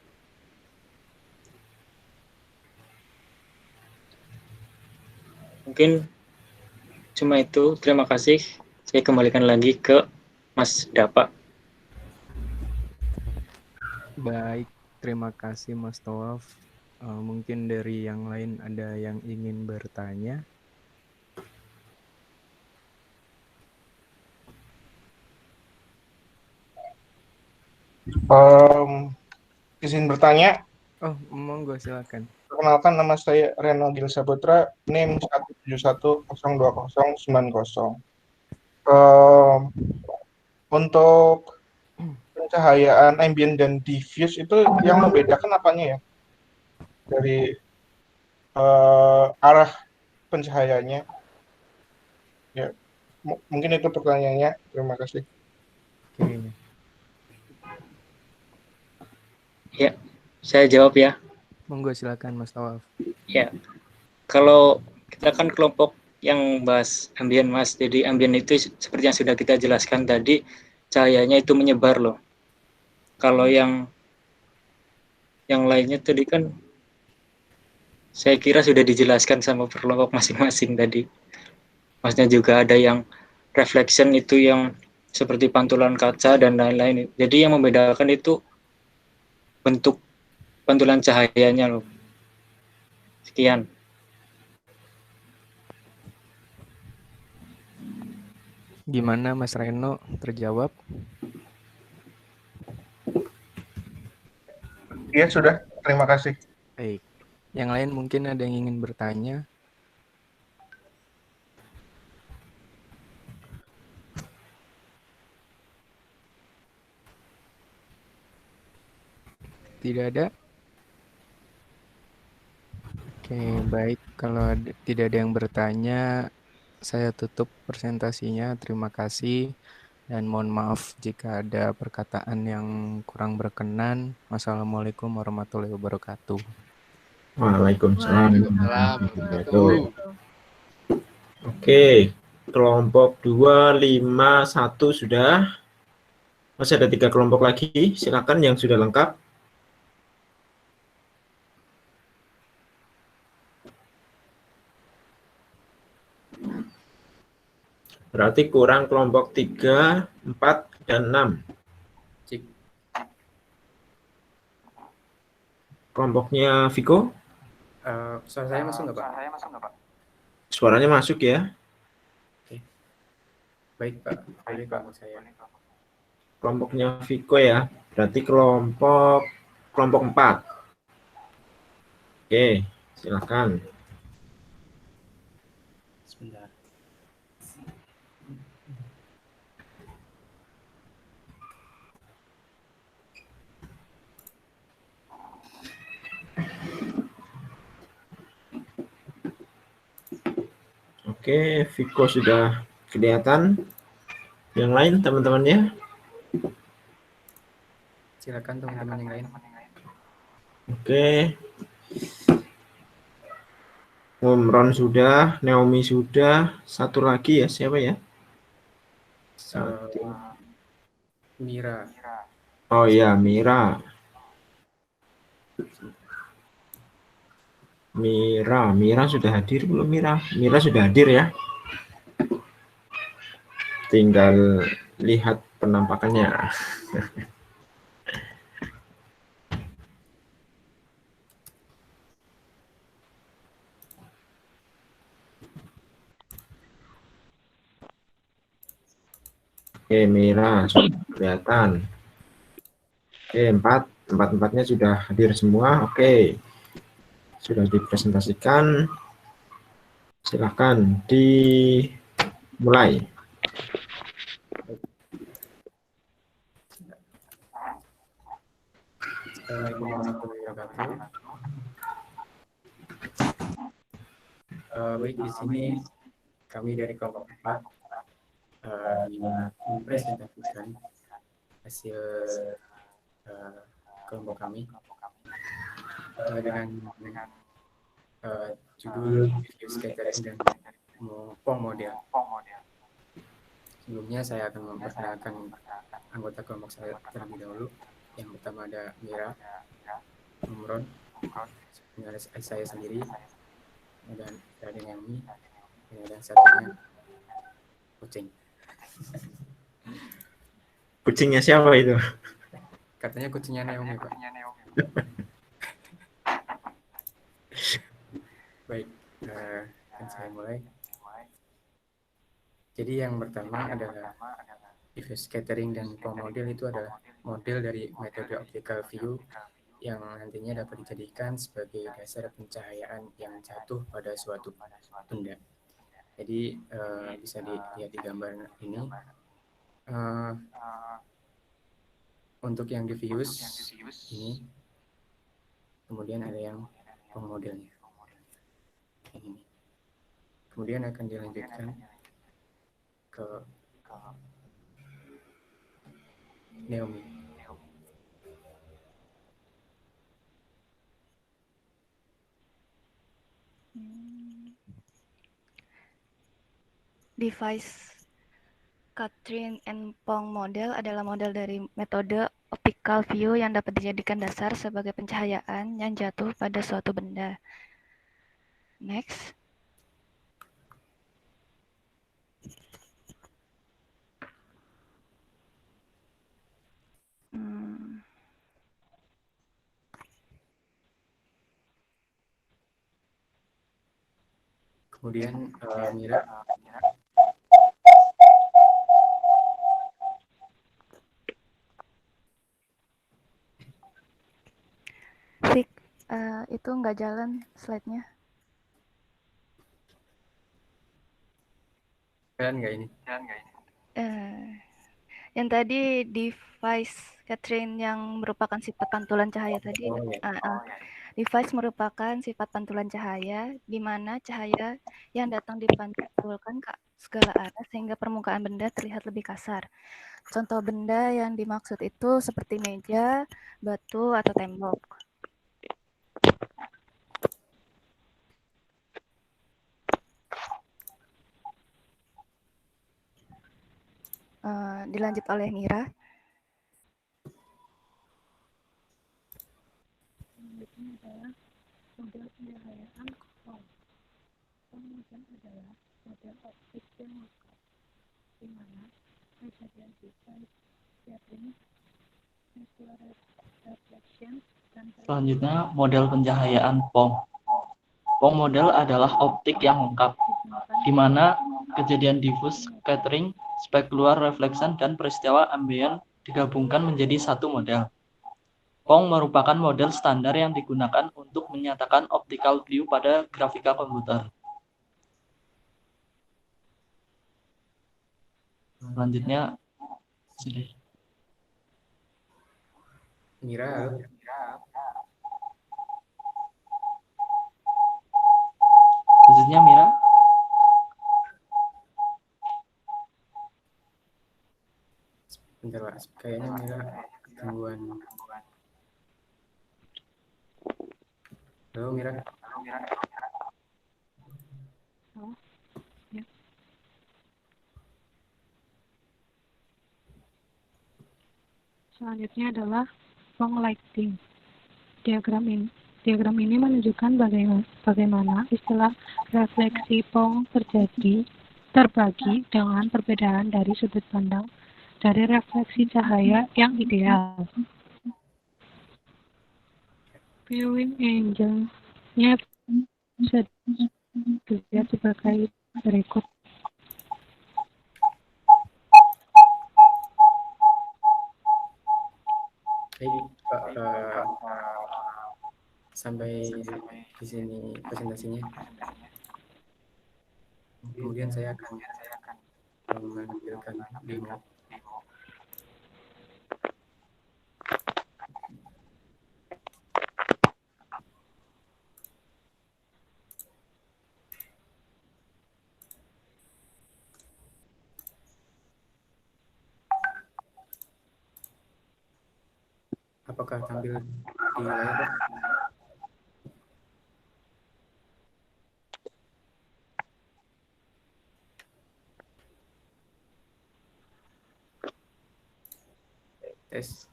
Mungkin cuma itu. Terima kasih. Saya kembalikan lagi ke Mas Dapa. Baik, terima kasih Mas Tawaf. Mungkin dari yang lain ada yang ingin bertanya? Izin bertanya. Oh, monggo silakan. Perkenalkan, nama saya Reno Gil Saputra, NIM 1710090. Untuk pencahayaan ambient dan diffuse itu yang membedakan apanya ya? Dari arah pencahayaannya. Ya, mungkin itu pertanyaannya. Terima kasih. Oke. Ya, saya jawab ya. Monggo silakan Mas Tawaf. Ya, kalau kita kan kelompok yang bahas ambient Mas, jadi ambient itu seperti yang sudah kita jelaskan tadi, cahayanya itu menyebar loh. Kalau yang lainnya tadi kan saya kira sudah dijelaskan sama kelompok masing-masing tadi. Maksudnya juga ada yang reflection itu yang seperti pantulan kaca dan lain-lain. Jadi yang membedakan itu bentuk pantulan cahayanya loh. Sekian. Gimana Mas Reno, terjawab? Iya, sudah. Terima kasih. Baik. Yang lain mungkin ada yang ingin bertanya? Tidak ada? Oke, baik. Kalau tidak ada yang bertanya, saya tutup presentasinya. Terima kasih. Dan mohon maaf jika ada perkataan yang kurang berkenan. Wassalamualaikum warahmatullahi wabarakatuh. Waalaikumsalam warahmatullahi wabarakatuh. Oke, kelompok 251 sudah. Masih ada 3 kelompok lagi. Silakan yang sudah lengkap. Berarti kurang kelompok 3, 4, dan 6. Kelompoknya Viko? Suara saya masuk nggak, Pak? Suaranya masuk ya. Oke. Baik, Pak. Baik, Pak. Saya. Kelompoknya Viko ya. Berarti kelompok 4. Oke, silakan. Sebentar. Oke, Viko sudah kelihatan. Yang lain teman-temannya? Silakan teman-teman yang lain. Oke. Ron sudah, Naomi sudah. Satu lagi ya, siapa ya? Mira. Oh iya, Mira. Mira sudah hadir belum Mira? Mira sudah hadir ya. Tinggal lihat penampakannya. Oke, Mira sudah kelihatan. Oke, empatnya sudah hadir semua. Oke, sudah dipresentasikan. Silakan dimulai. Assalamualaikum warahmatullahi wabarakatuh. Baik, di sini kami dari kelompok 4 mempresentasikan hasil kelompok kami dengan judul diffuse scattering dan Pong model. Sebelumnya saya akan memperkenalkan anggota kelompok saya terlebih dahulu. Yang pertama ada Mira, Umron, saya sendiri, dan Raden Yami, dan satunya kucing. Kucingnya siapa itu? Katanya kucingnya Naomi, Pak. Baik, akan saya mulai. Jadi yang pertama adalah diffuse scattering dan Pong model itu adalah model dari metode optical view yang nantinya dapat dijadikan sebagai dasar pencahayaan yang jatuh pada suatu benda. Jadi bisa dilihat di gambar ini. Untuk yang diffuse ini, kemudian ada yang Pong modelnya. Ini. Kemudian akan dilanjutkan ke Naomi. Device Catherine and Pong model adalah model dari metode optical view yang dapat dijadikan dasar sebagai pencahayaan yang jatuh pada suatu benda. Next. Kemudian Mira. Itu nggak jalan slide-nya. Jalan nggak ini? Yang tadi device Catherine yang merupakan sifat pantulan cahaya tadi. Device merupakan sifat pantulan cahaya di mana cahaya yang datang dipantulkan ke segala arah sehingga permukaan benda terlihat lebih kasar. Contoh benda yang dimaksud itu seperti meja, batu, atau tembok. Dilanjut oleh Mira. Selanjutnya adalah model pencahayaan Pong. Pong model adalah model optik yang lengkap, di mana kejadian device scattering, circular reflection, dan Selanjutnya model pencahayaan Pong. Pong model adalah optik yang lengkap, di mana kejadian diffuse scattering, specular reflection, dan peristiwa ambient digabungkan menjadi satu model. Pong merupakan model standar yang digunakan untuk menyatakan optical view pada grafika komputer. Selanjutnya, Mira. Selanjutnya Mira. Bentar, Pak. Kayaknya Mira gangguan. Halo, Mira. Ya. Selanjutnya adalah Pong lighting. Diagram ini menunjukkan bagaimana istilah refleksi Pong terbagi dengan perbedaan dari sudut pandang dari refleksi cahaya yang ideal. Viewing angle-nya bisa dilihat sebagai berikut. Baik, Pak, sampai di sini presentasinya. Kemudian saya akan menampilkan demo. apakah tampil di layar, Pak? Tes.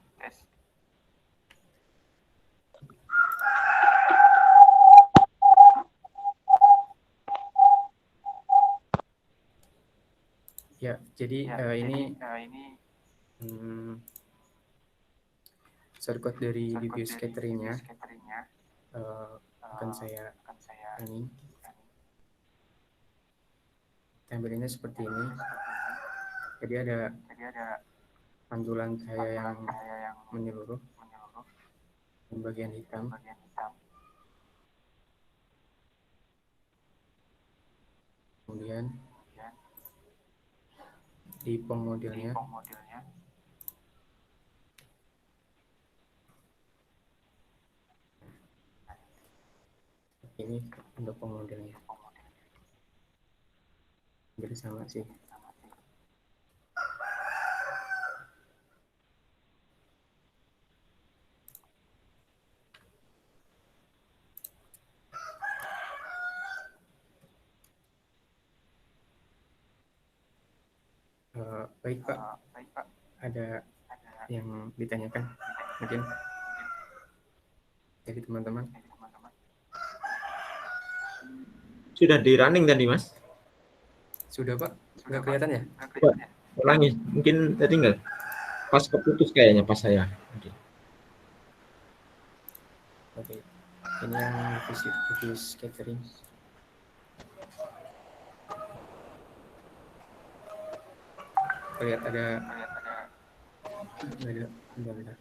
Ya, jadi ini shortcut dari diffuse cateringnya akan saya ini tampilannya seperti ini. Jadi ada pantulan cahaya yang menyeluruh di bagian hitam. Kemudian di POM modelnya ini untuk POM modelnya hampir sama sih. Baik Pak, ada yang ditanyakan mungkin dari teman-teman? Sudah di running tadi, Mas? Sudah Pak, nggak kelihatan ya? Pak, ulangi, mungkin tadi nggak pas keputus kayaknya pas saya. Oke, ini yang diffuse catering. Lihat ada bentar.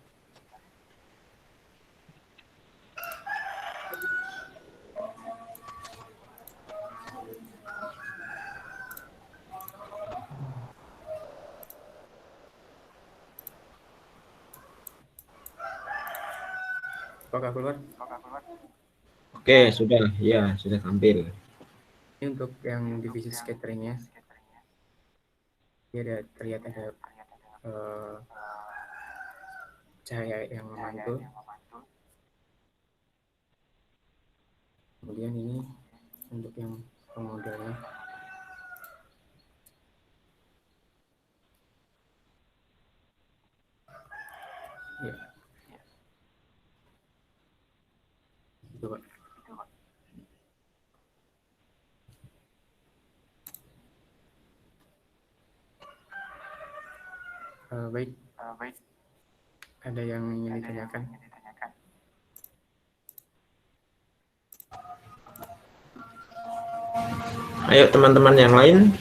Apakah keluar? Oke, sudah, ya sudah tampil. Ini untuk yang divisi cateringnya. Dia terlihat ada cahaya yang memantul. Kemudian ini untuk yang pemodalnya. Ya. Itu Pak. Baik. Ada yang ingin ditanyakan? Ayo teman-teman yang lain,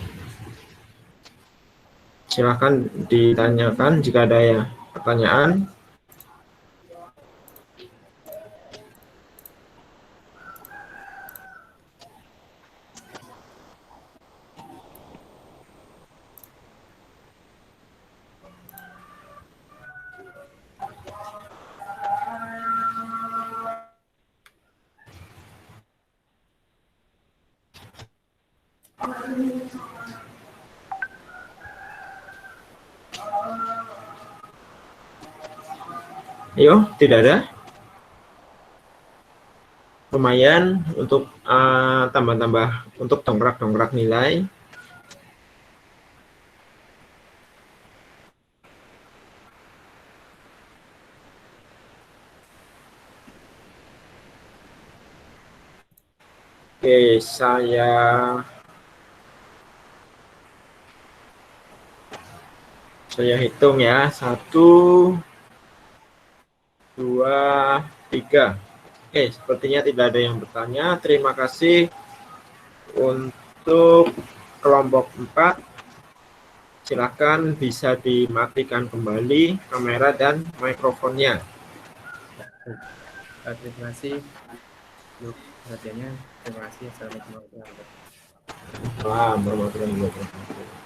silakan ditanyakan jika ada ya pertanyaan. Ayo, tidak ada. Lumayan untuk tambah-tambah untuk dongkrak-dongkrak nilai. Oke, saya hitung ya, 1, 2, 3. Oke, sepertinya tidak ada yang bertanya. Terima kasih untuk kelompok 4. Silakan bisa dimatikan kembali kamera dan mikrofonnya. Terima kasih untuk perhatiannya. Terima kasih. Assalamualaikum warahmatullahi wabarakatuh. Warahmatullahi wabarakatuh.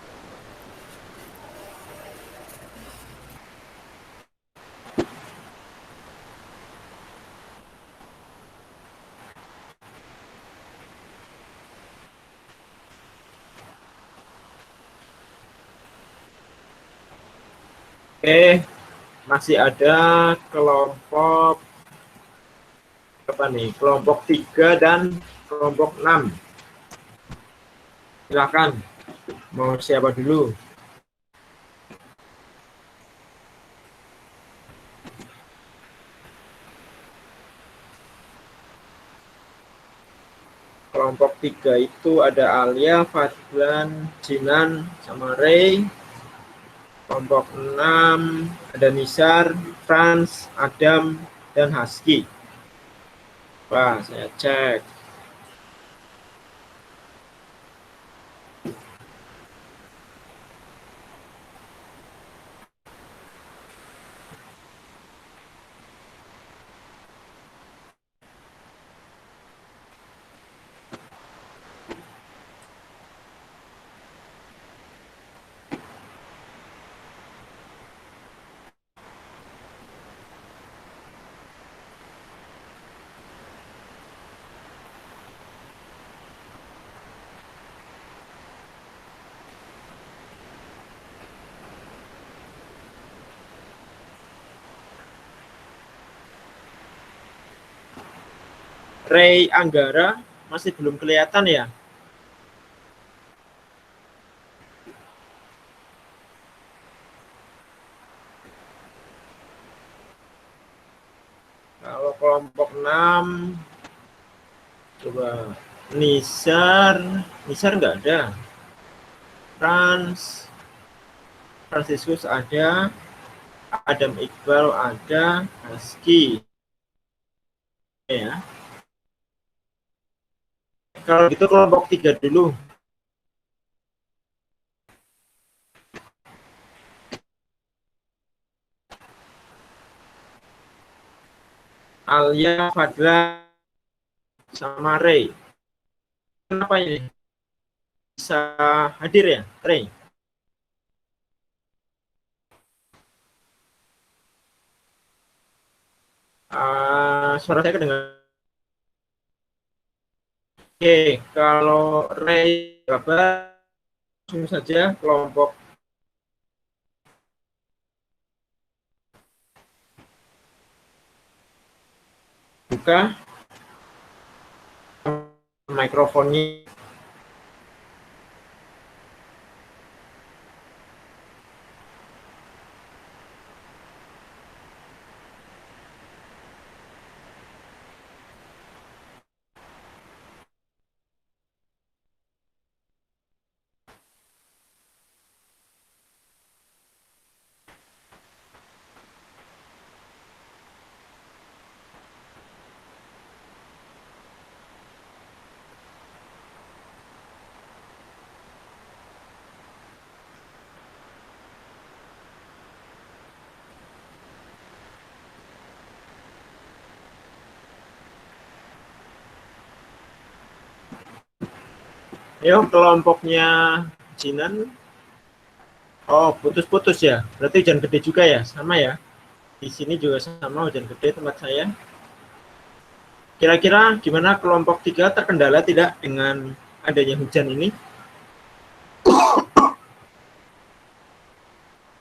Oke, masih ada kelompok apa nih? Kelompok 3 dan kelompok 6. Silakan. Mau siapa dulu? Kelompok 3 itu ada Alia, Fadlan, Jinan, sama Ray. Kelompok 6 ada Nisar, Franz, Adam, dan Husky. Wah, saya cek. Ray Anggara masih belum kelihatan ya? Kalau kelompok 6 coba Nisar nggak ada. Franciscus ada, Adam Iqbal ada, Husky ya. Kalau gitu kelompok 3 dulu. Alia, Fadla, sama Ray. Kenapa ini? Bisa hadir ya, Ray? Suara saya kedengaran. Oke, kalau Ray kabar langsung saja kelompok buka mikrofonnya. Yuk, kelompoknya Jinan. Oh, putus-putus ya. Berarti hujan gede juga ya? Sama ya. Di sini juga sama hujan gede tempat saya. Kira-kira gimana kelompok 3 terkendala tidak dengan adanya hujan ini?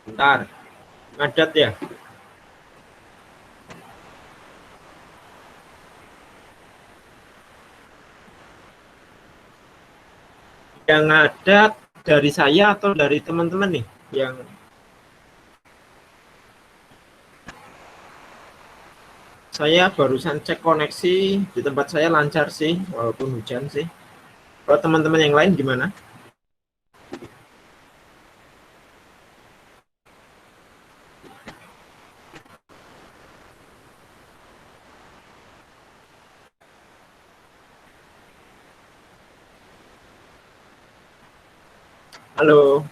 Bentar. Ngadat ya. Yang ngadat dari saya atau dari teman-teman nih yang saya barusan cek koneksi di tempat saya lancar sih walaupun hujan sih. Kalau teman-teman yang lain gimana? Halo.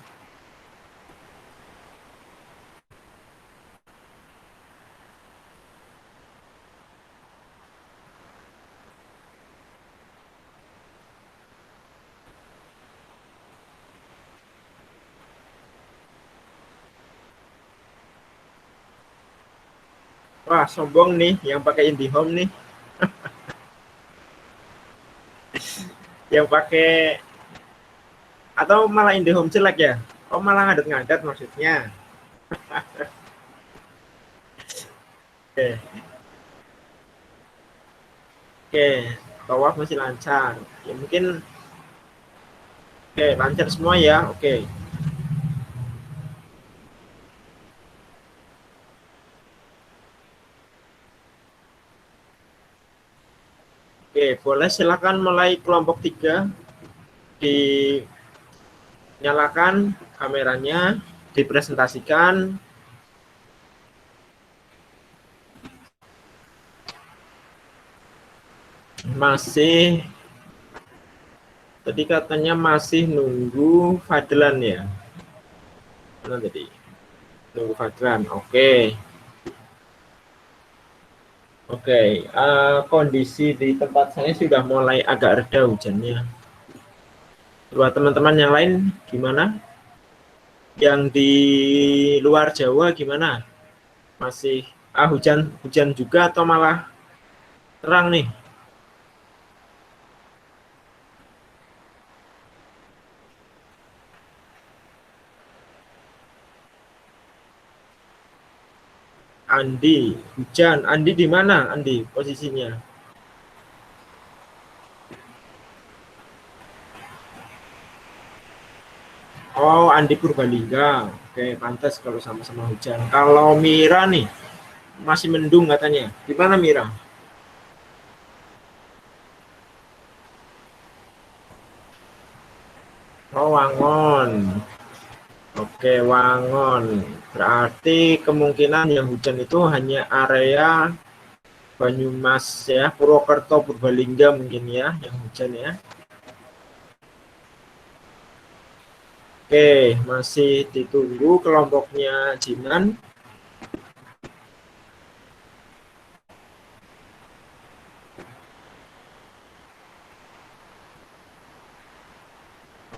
Wah, sombong nih yang pakai IndiHome nih. Yang pakai atau malah IndiHome jelek ya? Oh, malah ngadat-ngadat maksudnya. Oke. Oke, tawaf masih lancar. Ya mungkin oke, lancar semua ya. Oke. Oke, boleh silakan mulai kelompok 3. Dinyalakan kameranya, dipresentasikan. Masih tadi katanya masih nunggu Fadlan ya. Mana tadi? Nunggu Fadlan. Oke. Oke, kondisi di tempat saya sudah mulai agak reda hujannya. Buat teman-teman yang lain gimana? Yang di luar Jawa gimana? Masih hujan juga atau malah terang nih? Andi, hujan. Andi di mana? Andi posisinya? Oh, Andi Purbalingga. Oke, pantas kalau sama-sama hujan. Kalau Mira nih, masih mendung katanya. Di mana Mira? Oh, Wangon. Oke, Wangon. Berarti kemungkinan yang hujan itu hanya area Banyumas ya, Purwokerto, Purbalingga mungkin ya, yang hujan ya. Oke, masih ditunggu kelompoknya Jinan.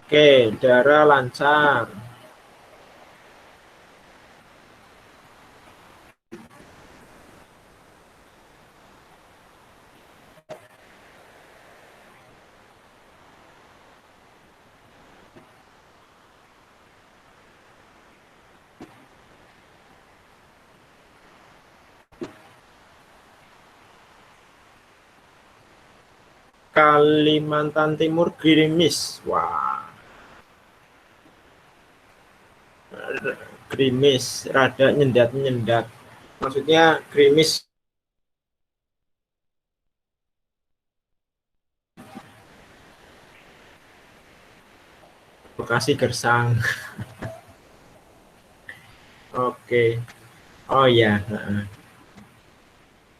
Oke, Dara lancar. Kalimantan Timur gerimis. Wah. Gerimis, rada nyendat-nyendat. Maksudnya gerimis. Bekasi gersang. Oke. Oh ya.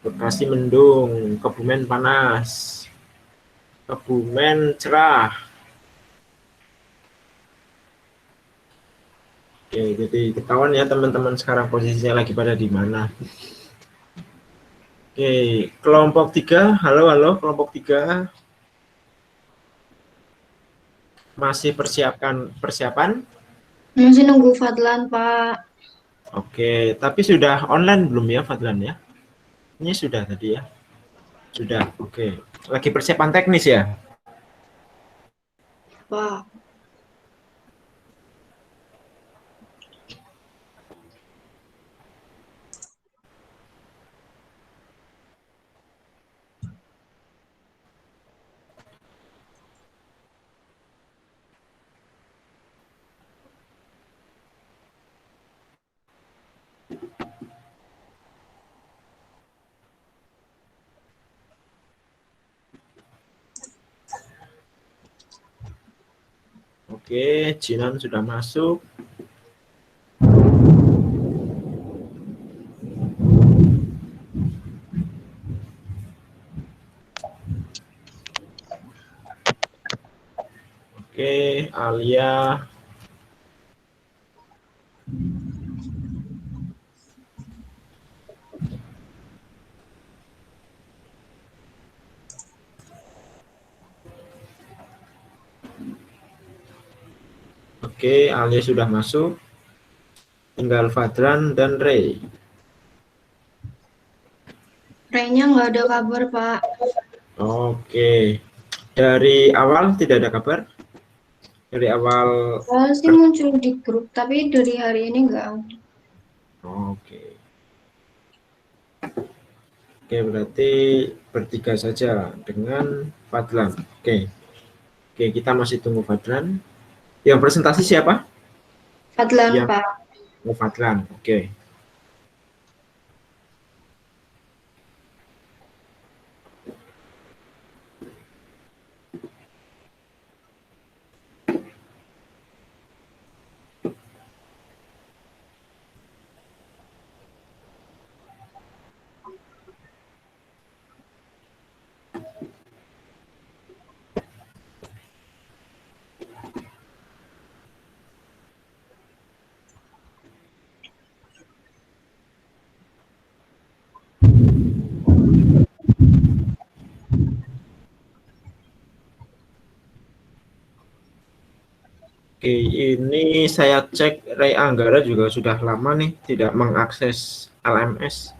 Bekasi mendung, Kebumen panas. Kebumen cerah. Oke, jadi ketahuan ya teman-teman sekarang posisinya lagi pada di mana. Oke, kelompok 3. Halo, kelompok 3. Masih persiapan? Masih nunggu Fadlan, Pak. Oke, tapi sudah online belum ya Fadlan ya? Ini sudah tadi ya? Sudah, oke. Lagi persiapan teknis ya? Pak. Oke, Jinan sudah masuk. Oke, Alia. Oke, Alia sudah masuk. Tinggal Fadlan dan Ray. Ray-nya nggak ada kabar, Pak. Oke. Dari awal tidak ada kabar? Dari awal Sih muncul di grup, tapi dari hari ini nggak ada. Oke. Oke, berarti bertiga saja dengan Fadlan. Oke, kita masih tunggu Fadlan. Yang presentasi siapa? Fadlan, Pak. Fadlan, oke. Oke, ini saya cek Ray Anggara juga sudah lama nih tidak mengakses LMS.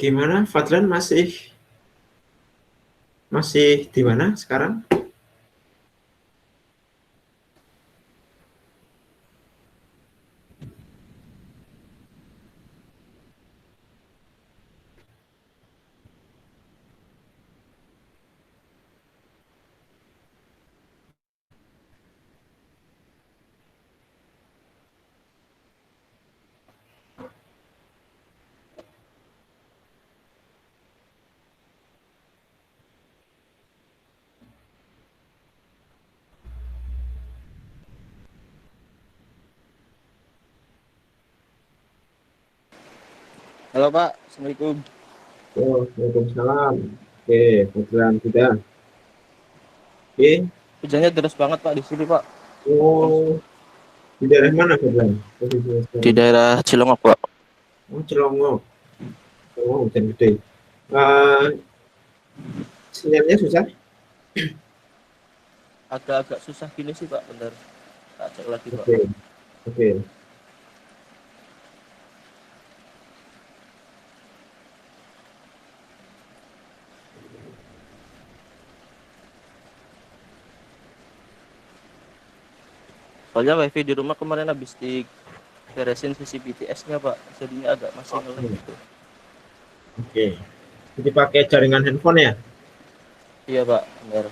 Gimana, Fadlan masih di mana sekarang? Halo Pak, Assalamualaikum. Waalaikumsalam. Oke, Fadlan sudah. Oke. Hujannya deras banget Pak di sini Pak. Oh, di daerah mana Fadlan? Di daerah Cilongok Pak. Oh, Cilongok. Oh, hujan gede. Sinyalnya susah? Agak-agak susah gini sih Pak, bentar. Tak cek lagi Pak. Oke. Oke. Soalnya wifi di rumah kemarin habis diberesin sisi BTS-nya Pak, jadinya agak masih ngelag gitu. Oke. Jadi pakai jaringan handphone ya? Iya Pak, benar.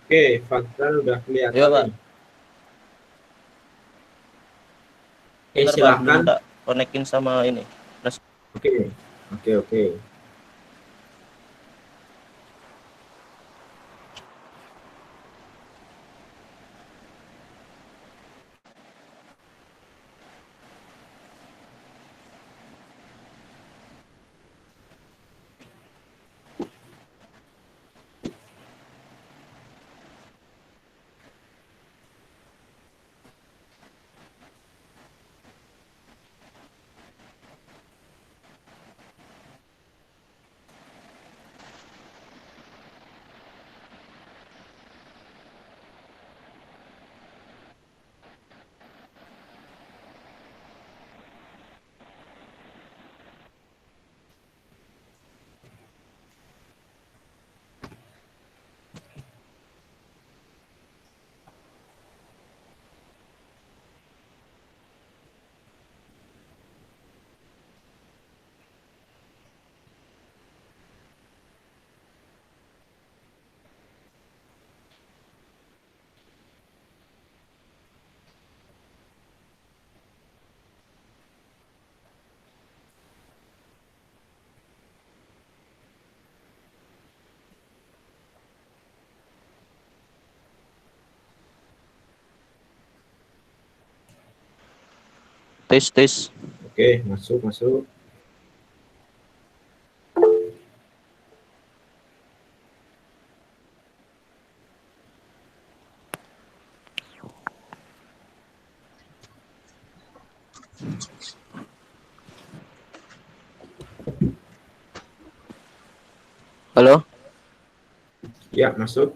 Oke, Fadlan udah kelihatan Iya Pak. nih. Oke, Bentar Pak, silakan. minta konekin sama ini. Oke, oke, oke. Tes, tes. Oke, masuk, masuk. Halo? Ya, masuk.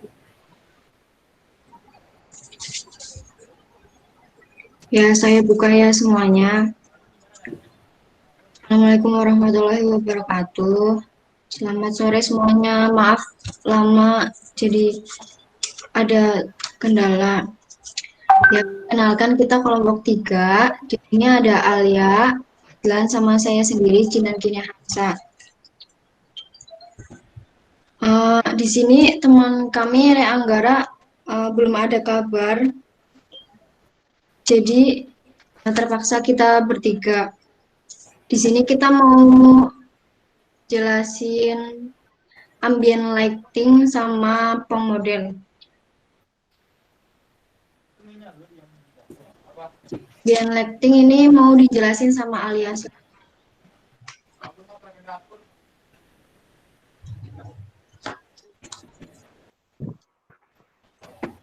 Ya, saya buka ya semuanya. Assalamualaikum warahmatullahi wabarakatuh. Selamat sore semuanya. Maaf lama, jadi ada kendala. Ya, kenalkan kita kelompok 3. Di sini ada Alia, Dilan sama saya sendiri, Jinan Kini Hansa. Di sini teman kami Re Anggara belum ada kabar. Jadi terpaksa kita bertiga. Di sini kita mau jelasin ambient lighting sama pong model. Ambient lighting ini mau dijelasin sama Alias.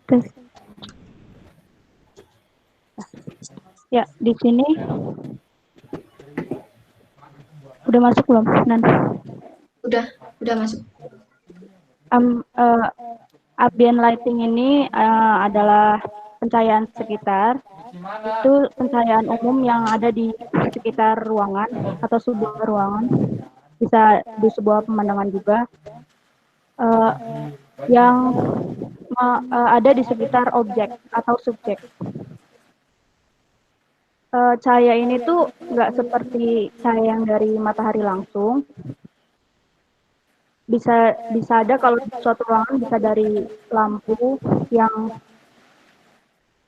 Tes. Ya, di sini udah masuk belum, Nan? Udah masuk. Ambient lighting ini adalah pencahayaan sekitar. Itu pencahayaan umum yang ada di sekitar ruangan atau sebuah ruangan, bisa di sebuah pemandangan juga, yang ada di sekitar objek atau subjek. Cahaya ini tuh nggak seperti cahaya yang dari matahari langsung. bisa ada kalau di suatu ruangan bisa dari lampu yang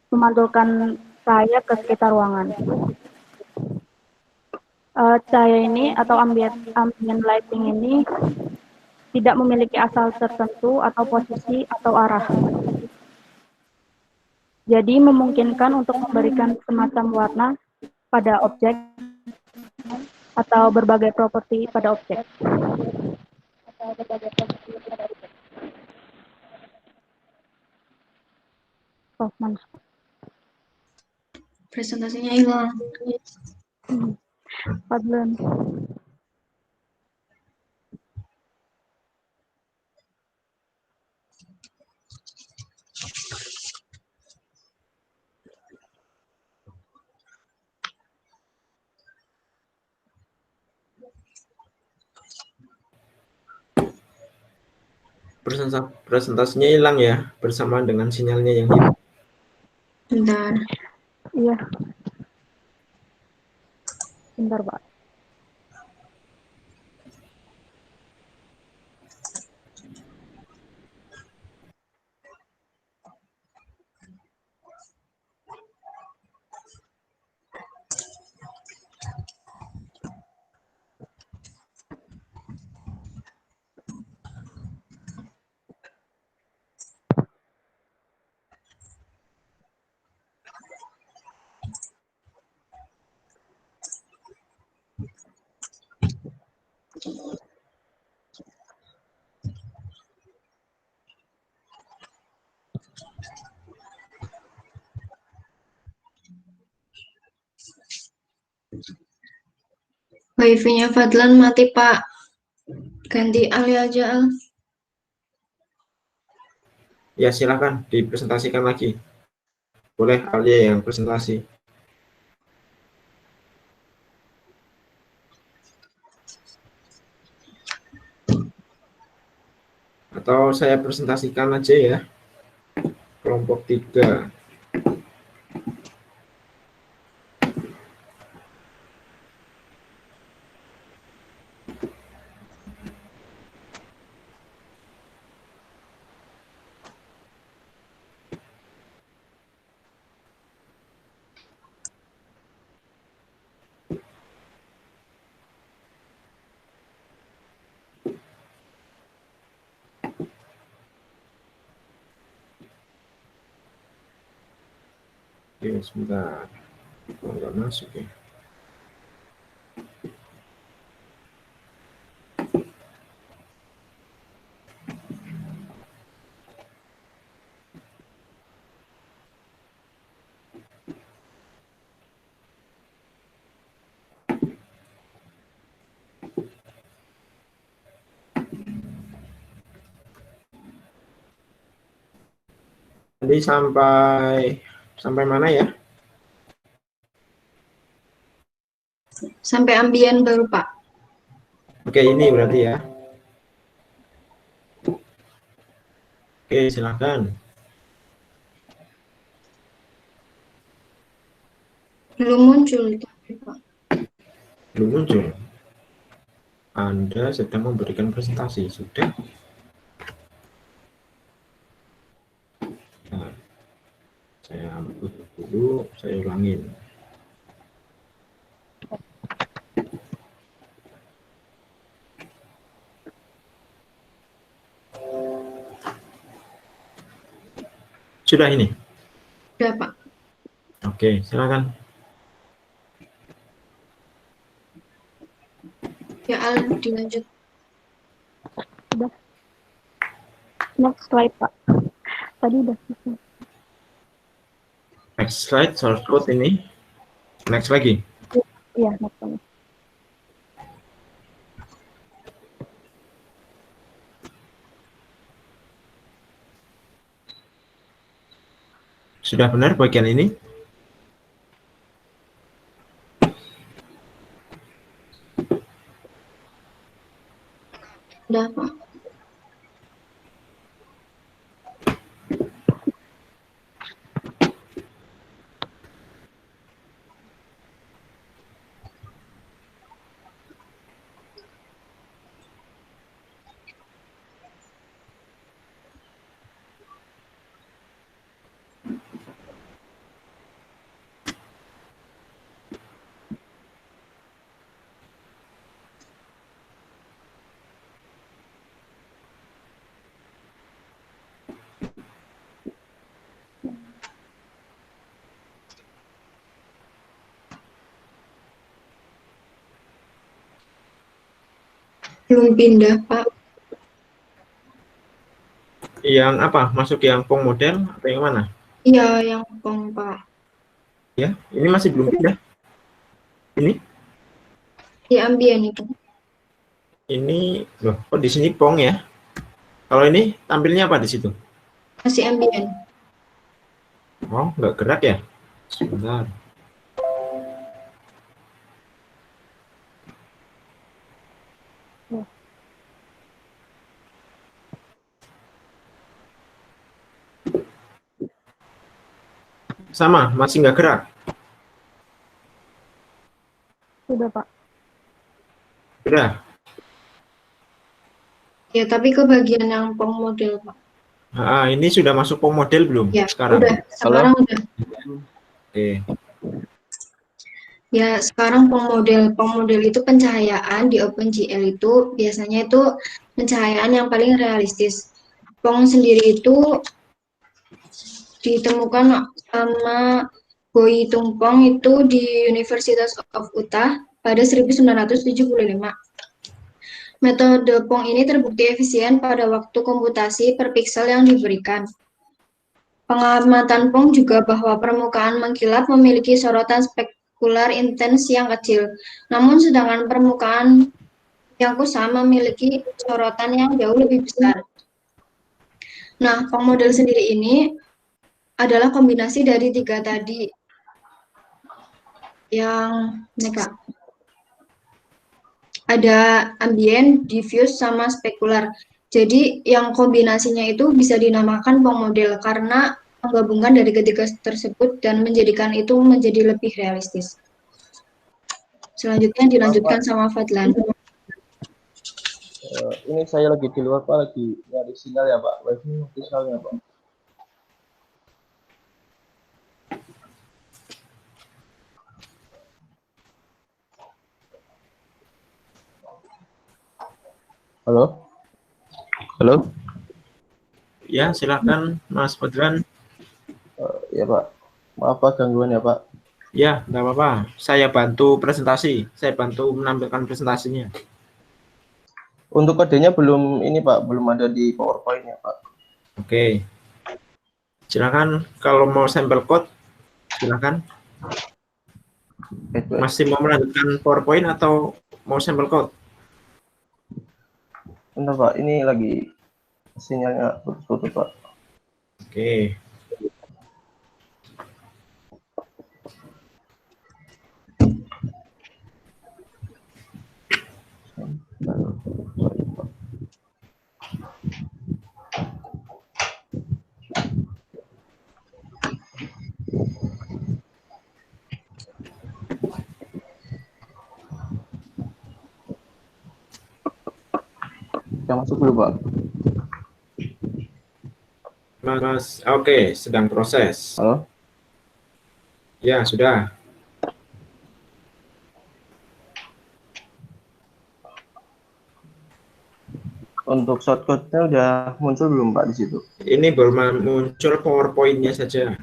memantulkan cahaya ke sekitar ruangan. Cahaya ini atau ambient lighting ini tidak memiliki asal tertentu atau posisi atau arah. Jadi memungkinkan untuk memberikan semacam warna pada objek atau berbagai properti pada objek. Oh, mana? Presentasinya hilang. Fadlan. Presentasinya hilang ya, bersamaan dengan sinyalnya yang hilang. Bentar. Iya. Bentar, Pak. Wifi-nya Fadlan mati, Pak. Ganti Ali aja, Al. Ya, silakan dipresentasikan lagi. Boleh Alia yang presentasi. Atau saya presentasikan aja ya. Kelompok 3. Oke, sebentar. Oh, nggak masuk ya. Tadi sampai mana ya? Sampai ambien baru, Pak. Oke, ini berarti ya. Oke, silakan. Belum muncul, Pak. Belum muncul. Anda sedang memberikan presentasi, sudah? Nah, saya ambil dulu, saya ulangin. Sudah ini? Sudah, Pak. Oke, silakan. Ya, Al, dilanjut. Udah. Next slide, Pak. Tadi udah selesai. Next slide, source code ini. Next lagi. Iya, next slide. Sudah benar bagian ini? Sudah, Pak. Belum pindah, Pak. Yang apa? Masuk yang pong model atau yang mana? Iya, yang pong, Pak. Ya, ini masih belum pindah. Ini? Di ambien itu. Ini, loh, kok di sini pong ya? Kalau ini tampilnya apa di situ? Masih ambien. Oh, nggak gerak ya? Sebentar. Sama, masih nggak gerak? Sudah, Pak. Gerak? Ya, tapi ke bagian yang pong model, Pak. Ini sudah masuk pong model belum? Ya, sekarang? udah. Sekarang udah. Oke. Ya, sekarang pong model itu pencahayaan di OpenGL itu biasanya itu pencahayaan yang paling realistis. Pong sendiri itu ditemukan sama Boy Tumpong itu di University of Utah pada 1975. Metode Pong ini terbukti efisien pada waktu komputasi per piksel yang diberikan. Pengamatan Pong juga bahwa permukaan mengkilap memiliki sorotan spekular intens yang kecil, namun sedangkan permukaan yang kusam memiliki sorotan yang jauh lebih besar. Nah, Pong model sendiri ini adalah kombinasi dari tiga tadi yang mereka ada ambient, diffuse, sama spekular. Jadi yang kombinasinya itu bisa dinamakan Pong model karena menggabungkan dari ketiga tersebut dan menjadikan itu menjadi lebih realistis. Selanjutnya dilanjutkan sama Fadlan. Ini saya lagi di luar Pak, lagi nyari sinyal ya Pak. Wifi mati sinyalnya Pak. Halo? Halo? Ya, silakan Mas Fadlan. Ya Pak. Maaf Pak gangguan ya Pak. Ya, nggak apa-apa. Saya bantu presentasi. Saya bantu menampilkan presentasinya. Untuk kodenya belum ini Pak, belum ada di PowerPoint ya Pak. Oke. Silakan kalau mau sampel code, silakan. Masih mau melanjutkan PowerPoint atau mau sampel code? Bentar Pak, ini lagi sinyalnya putus-putus Pak. Oke. Yang masuk dulu Pak. Mas, oke, sedang proses. Halo? Ya, sudah. Untuk shortcut-nya udah muncul belum Pak di situ? Ini baru muncul PowerPoint-nya saja.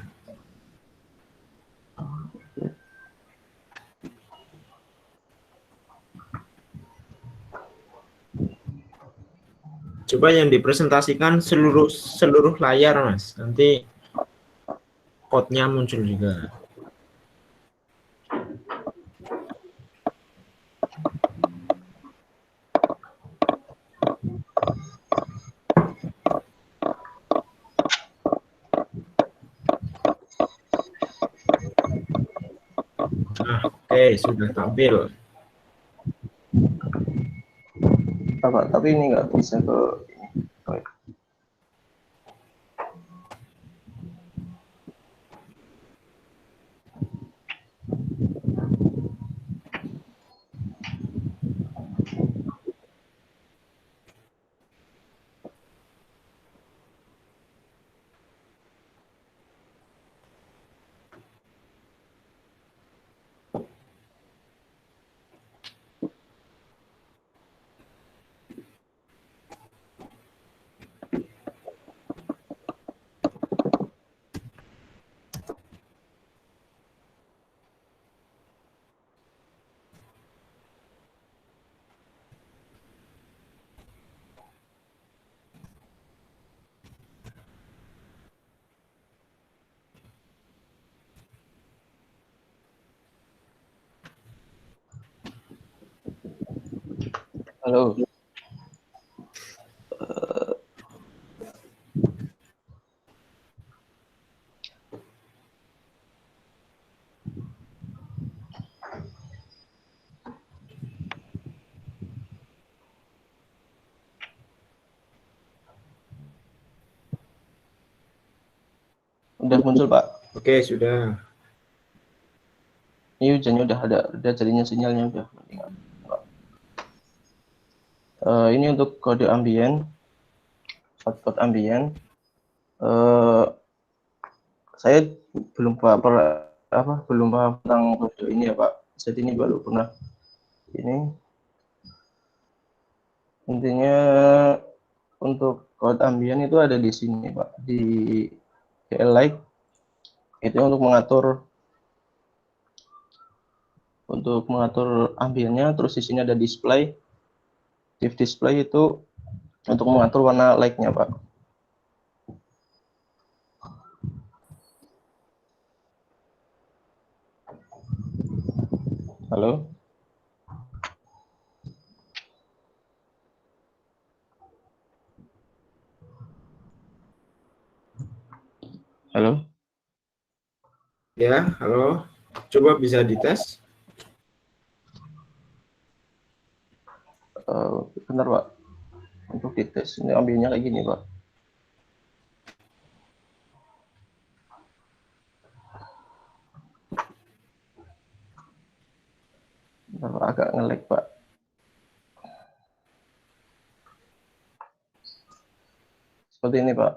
Coba yang dipresentasikan seluruh layar, Mas. Nanti code-nya muncul juga. Nah, oke, sudah tampil. Pak, tapi ini nggak bisa ke ini. Halo. Udah muncul, Pak. Oke, sudah. Ini hujannya udah jadinya sinyalnya udah. Ini untuk kode ambien, shortcode ambien. Saya belum paham tentang kode ini ya, Pak. Jadi ini baru pernah ini. Intinya untuk kode ambien itu ada di sini, Pak, di GLLike. Itu untuk mengatur ambiennya. Terus di sini ada display. Div display itu untuk mengatur warna like-nya, Pak. Halo? Halo? Ya, halo. Coba bisa dites. Bentar, Pak. Untuk dites, ini ambilnya kayak gini, Pak. Bentar, Pak, agak nge-lag, Pak. Seperti ini, Pak.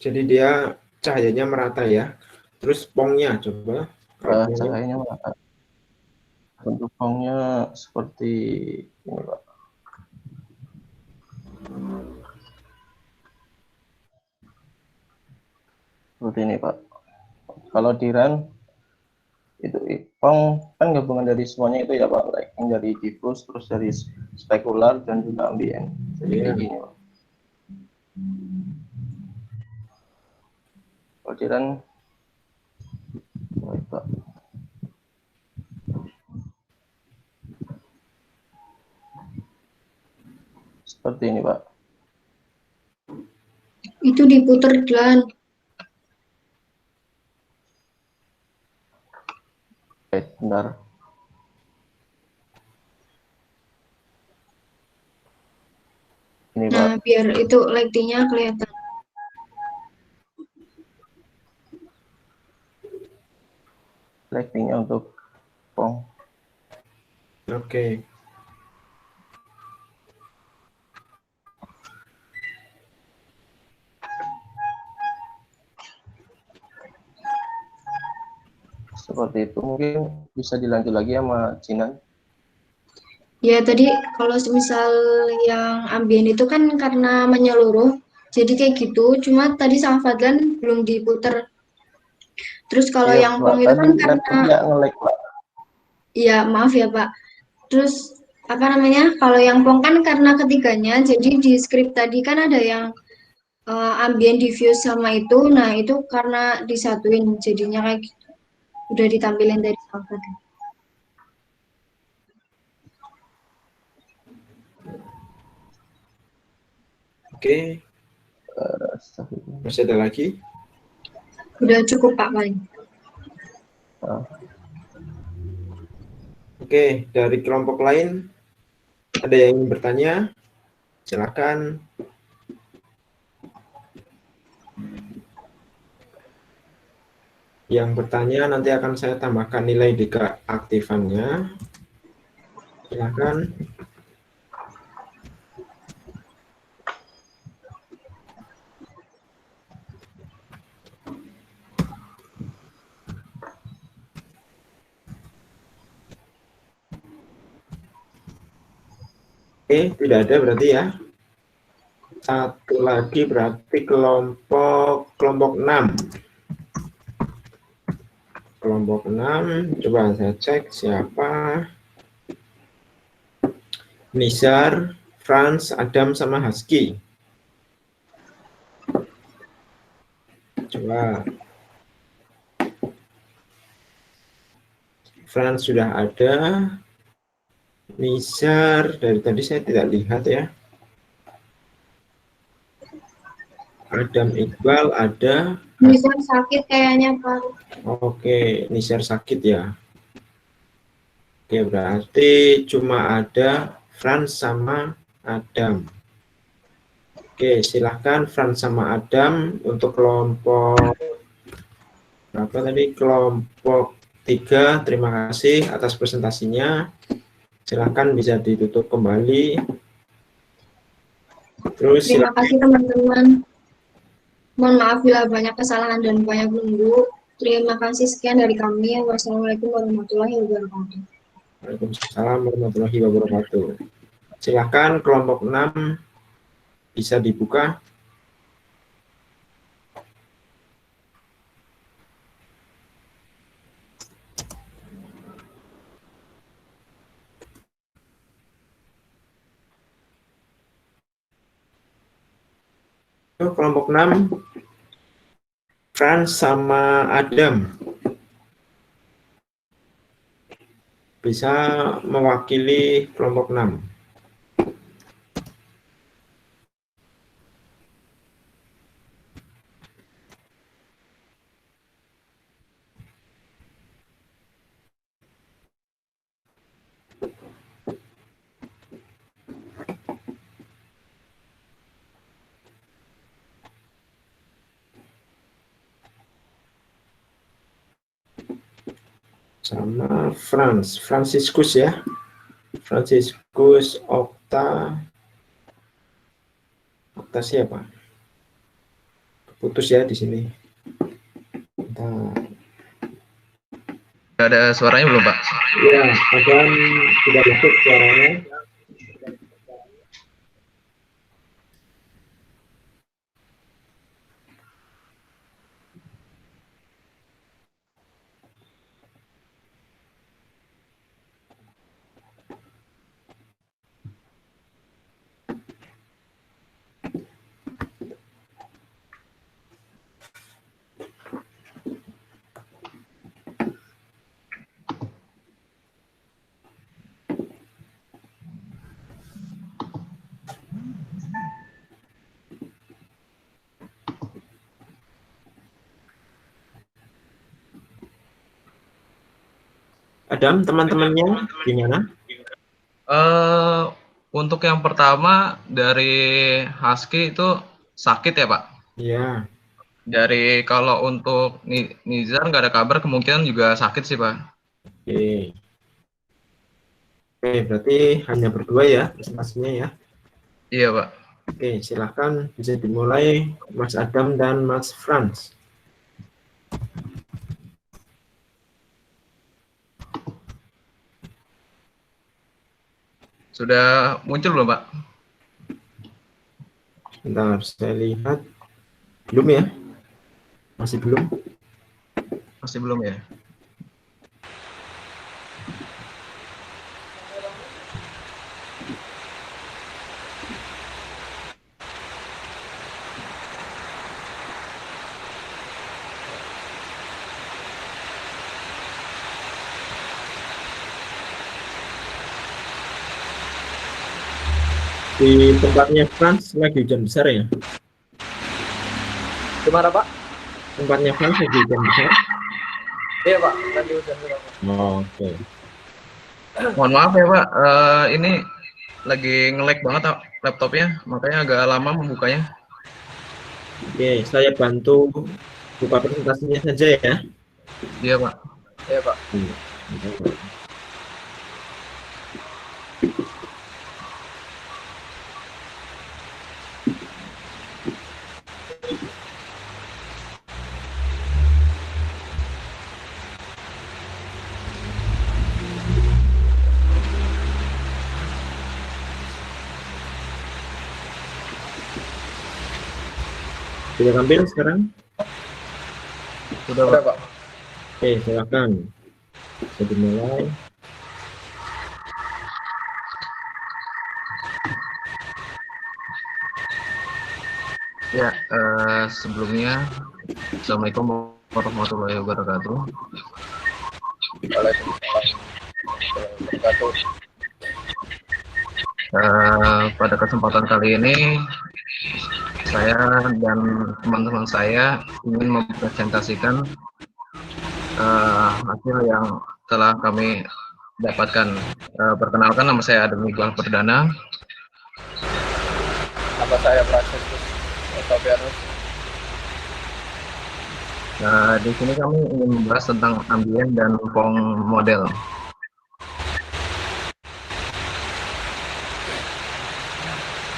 Jadi dia cahayanya merata ya. Terus pongnya coba. Cahayanya merata. Bentuk pongnya seperti ini, Pak. Seperti ini, Pak. Kalau di run itu pong kan gabungan dari semuanya itu ya, Pak. Like, dari diffuse, terus dari spekular dan juga ambien. Jadi kayak gini, Pak. Kalau di run, baik, Pak. Seperti ini, Pak. Itu diputer dan Bentar. Ini, nah, Pak. biar itu lighting-nya kelihatan. Lighting-nya untuk pong. Oke. Seperti itu. Mungkin bisa dilanjut lagi sama Cinan. Ya, tadi kalau misal yang ambien itu kan karena menyeluruh, jadi kayak gitu. Cuma tadi sama Fadlan belum diputer. Terus kalau Iya, yang Pak. pong itu kan karena, Laptopnya nge-lag, Pak. iya maaf ya Pak. Terus apa namanya? Kalau yang pong kan karena ketiganya, jadi di script tadi kan ada yang ambient diffuse sama itu. Nah, itu karena disatuin jadinya kayak gitu. Udah ditampilin dari sama Fadlan. Oke. Masih ada lagi? Udah cukup Pak paling. Oke, dari kelompok lain ada yang ingin bertanya? Silakan. Yang bertanya nanti akan saya tambahkan nilai di keaktifannya. Silakan. Oke, tidak ada berarti ya. Satu lagi berarti kelompok 6. Kelompok 6, coba saya cek siapa. Nizar, Franz, Adam, sama Husky. Coba. Frans sudah ada. Nizar, dari tadi saya tidak lihat ya. Adam Iqbal ada. Nizar sakit kayaknya, Pak. Oke, Nizar sakit ya. Oke, berarti cuma ada Frans sama Adam. Oke, silahkan Frans sama Adam untuk kelompok berapa tadi? Kelompok 3. Terima kasih atas presentasinya. Silahkan bisa ditutup kembali. Terus Terima kasih teman-teman. Mohon maaf bila banyak kesalahan dan banyak menunggu. Terima kasih, sekian dari kami. Wassalamualaikum warahmatullahi wabarakatuh. Waalaikumsalam warahmatullahi wabarakatuh. Silahkan kelompok 6 bisa dibuka. Kelompok 6 Frans sama Adam bisa mewakili kelompok 6. Sama Franciscus ya. Franciscus, Okta siapa? Putus ya di sini. Ada suaranya belum, Pak? Ya, Adam sudah masuk suaranya. Adam, teman-temannya gimana? Untuk yang pertama dari Husky itu sakit ya, Pak? Iya. Dari kalau untuk Nizar nggak ada kabar, kemungkinan juga sakit sih, Pak. Oke. Oke, berarti hanya berdua ya presentasinya ya? Iya, Pak. Oke, silahkan bisa dimulai Mas Adam dan Mas Frans. Sudah muncul belum, Pak? Bentar, saya lihat. Belum ya? Masih belum? Masih belum ya? Di tempatnya Frans lagi hujan besar ya? Gimana, Pak? Tempatnya Frans lagi hujan besar? Iya, Pak. Lagi hujan besar. Oh, oke. Mohon maaf ya, Pak. Ini lagi nge-lag banget laptopnya, makanya agak lama membukanya. Oke, saya bantu buka presentasinya saja ya. Iya, Pak. Iya, Pak. Sudah tampil sekarang? Sudah, Pak. Oke, silakan. Bisa dimulai. Ya, sebelumnya Assalamualaikum warahmatullahi wabarakatuh. Waalaikumsalam warahmatullahi wabarakatuh. Pada kesempatan kali ini saya dan teman-teman saya ingin mempresentasikan hasil yang telah kami dapatkan. Perkenalkan, nama saya Adam Iqbal Perdana. Nama saya Franciscus Octavianus. Di sini kami ingin membahas tentang ambien dan Pong model.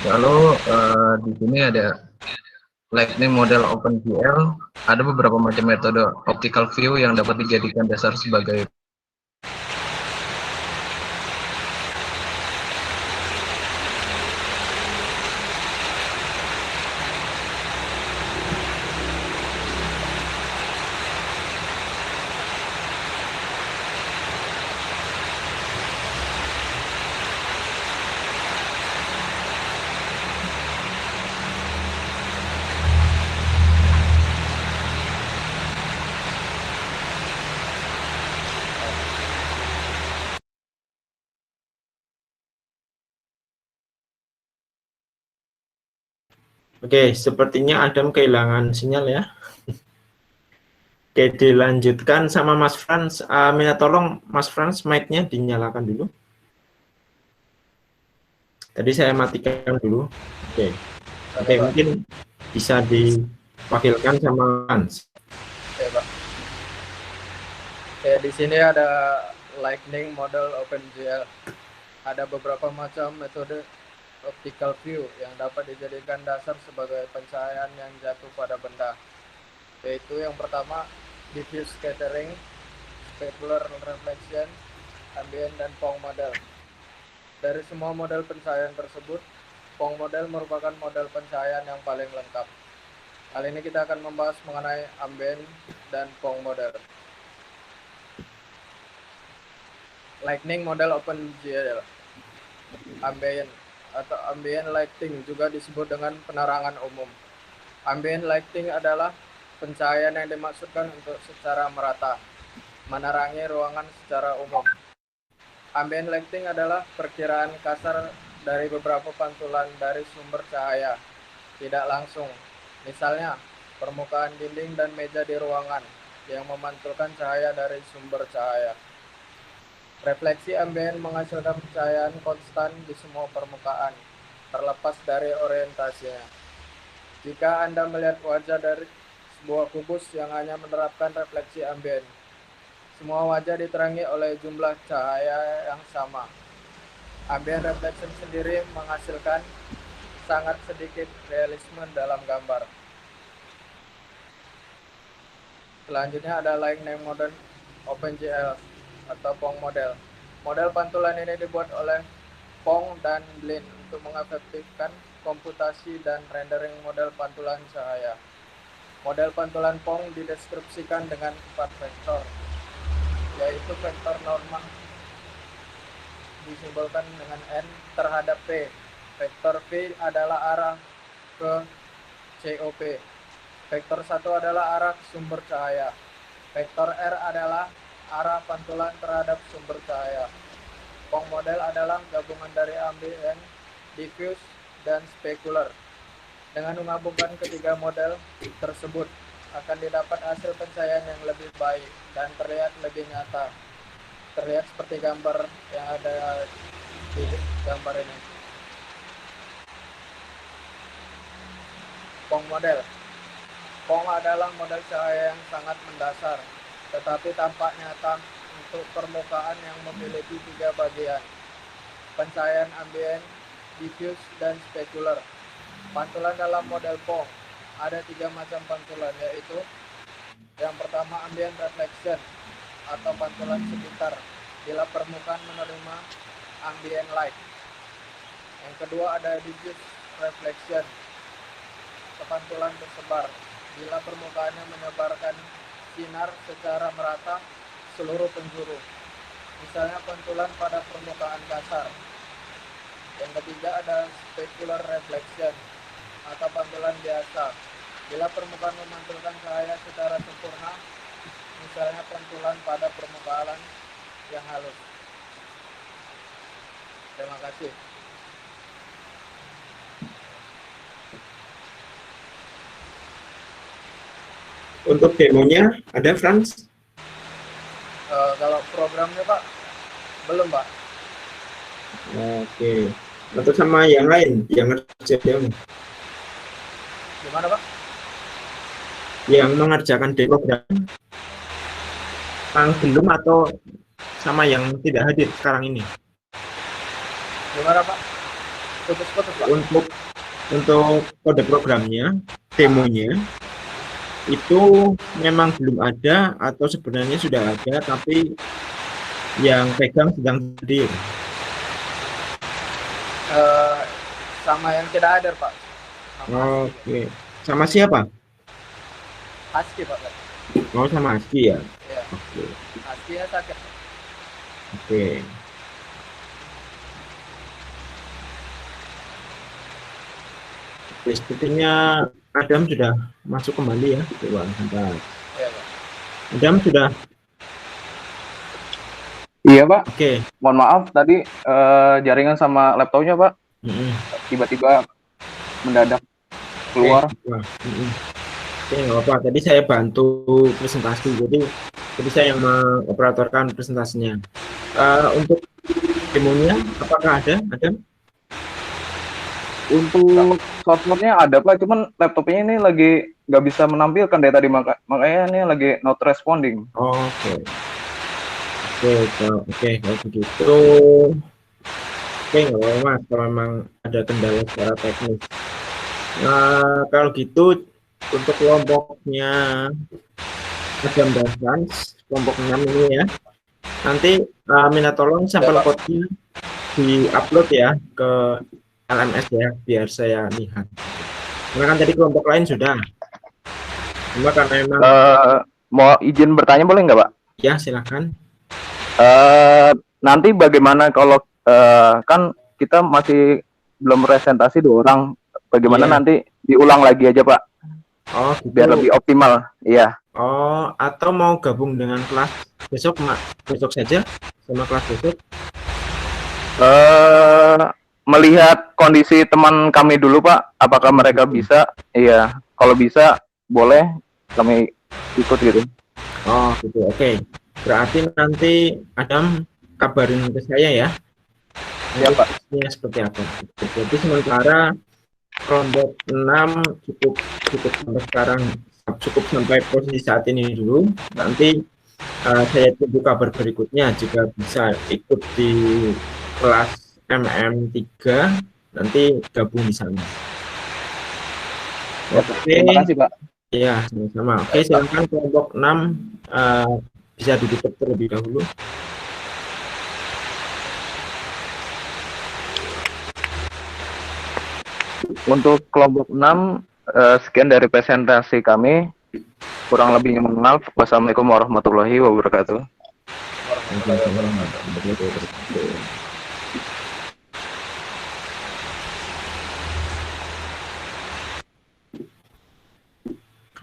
Lalu di sini ada Lightning model OpenGL. Ada beberapa macam metode optical view yang dapat dijadikan dasar sebagai Oke, sepertinya Adam kehilangan sinyal ya. Oke, dilanjutkan sama Mas Frans. Minta tolong Mas Frans mic-nya dinyalakan dulu. Tadi saya matikan dulu. Oke, mungkin bisa diwakilkan sama Frans. Oke, Pak. Oke, di sini ada Lightning model OpenGL. Ada beberapa macam metode optical view yang dapat dijadikan dasar sebagai pencahayaan yang jatuh pada benda, yaitu yang pertama diffuse scattering, specular reflection, ambient, dan Pong model. Dari semua model pencahayaan tersebut, Pong model merupakan model pencahayaan yang paling lengkap. Kali ini kita akan membahas mengenai ambient dan Pong model. Lightning model OpenGL. Ambient atau ambient lighting juga disebut dengan penerangan umum. Ambient lighting adalah pencahayaan yang dimaksudkan untuk secara merata menerangi ruangan secara umum. Ambient lighting adalah perkiraan kasar dari beberapa pantulan dari sumber cahaya, tidak langsung. Misalnya, permukaan dinding dan meja di ruangan yang memantulkan cahaya dari sumber cahaya. Refleksi ambien menghasilkan pencahayaan konstan di semua permukaan, terlepas dari orientasinya. Jika Anda melihat wajah dari sebuah kubus yang hanya menerapkan refleksi ambien, semua wajah diterangi oleh jumlah cahaya yang sama. Ambient reflection sendiri menghasilkan sangat sedikit realisme dalam gambar. Selanjutnya ada Lightning model OpenGL atau Pong model. Model pantulan ini dibuat oleh Pong dan Blin untuk mengefektifkan komputasi dan rendering model pantulan cahaya. Model pantulan Pong dideskripsikan dengan 4 vektor, yaitu vektor norma disimbolkan dengan N terhadap P. Vektor P adalah arah ke COP. Vektor 1 adalah arah sumber cahaya. Vektor R adalah arah pantulan terhadap sumber cahaya. Pong model adalah gabungan dari ambient, diffuse, dan specular. Dengan menggabungkan ketiga model tersebut, akan didapat hasil pencahayaan yang lebih baik dan terlihat lebih nyata. Terlihat seperti gambar yang ada di gambar ini. Pong model. Pong adalah model cahaya yang sangat mendasar, tetapi tampak nyata untuk permukaan yang memiliki 3 bagian: pencahayaan ambient, diffuse, dan specular. Pantulan dalam model Pong ada 3 macam pantulan, yaitu yang pertama ambient reflection atau pantulan sekitar bila permukaan menerima ambient light. Yang kedua ada diffuse reflection, pantulan tersebar bila permukaannya menyebarkan sinar secara merata seluruh penjuru, misalnya pantulan pada permukaan kasar. Yang ketiga ada specular reflection atau pantulan biasa bila permukaan memantulkan cahaya secara sempurna misalnya pantulan pada permukaan yang halus. Terima kasih. Untuk demonya ada, Franz? Kalau programnya Pak, belum Pak. Oke. Atau sama yang lain yang ngerjain demo? Gimana Pak? Yang mengerjakan demo program yang belum atau sama yang tidak hadir sekarang ini? Gimana Pak? Putus-putus Pak. Untuk kode programnya, demonya itu memang belum ada atau sebenarnya sudah ada tapi yang pegang sedang hadir? Sama yang tidak hadir Pak. Oke. Sama siapa? Husky Pak. Oh, sama Husky ya? Iya. Oke. Husky-nya sakit. Oke. Sepertinya Adam sudah masuk kembali ya. Coba sebentar. Iya Pak. Adam sudah. Iya Pak. Oke. Mohon maaf tadi jaringan sama laptopnya Pak. Tiba-tiba mendadak keluar. Oke, nggak apa-apa. Tadi saya bantu presentasi, jadi saya yang mengoperatorkan presentasinya. Untuk demonya, apakah ada? Untuk software-nya ada Pak, cuman laptopnya ini lagi nggak bisa menampilkan dari tadi, makanya ini lagi not responding. Oke, kalau begitu, nggak apa-apa Mas, kalau memang ada kendala secara teknis. Nah, kalau gitu untuk kelompoknya Adam dan Franz, kelompok 6 ini ya, nanti minta tolong sampel code-nya di-upload ya ke LMS ya, biar saya lihat. Karena kan tadi kelompok lain sudah. Cuma karena memang mau izin bertanya boleh nggak Pak? Ya, silakan. Nanti bagaimana kalau kan kita masih belum presentasi 2 orang, bagaimana nanti diulang lagi aja Pak? Oh, gitu. Biar lebih optimal, iya. Oh, atau mau gabung dengan kelas besok, besok saja sama kelas besok? Melihat kondisi teman kami dulu Pak, apakah mereka bisa? Iya, kalau bisa boleh kami ikut gitu. Oh gitu, oke. Berarti nanti Adam kabarin ke saya ya. Iya Pak. Seperti apa? Jadi sementara kelompok 6 cukup sampai sekarang, cukup sampai posisi saat ini dulu. Nanti saya tunggu kabar berikutnya jika bisa ikut di kelas MM3, nanti gabung di sana. Oke. Terima kasih Pak. Iya, sama-sama. Oke, silakan kelompok 6 bisa ditutup terlebih dahulu. Untuk kelompok 6, sekian dari presentasi kami. Kurang lebihnya mohon maaf. Wassalamualaikum warahmatullahi wabarakatuh.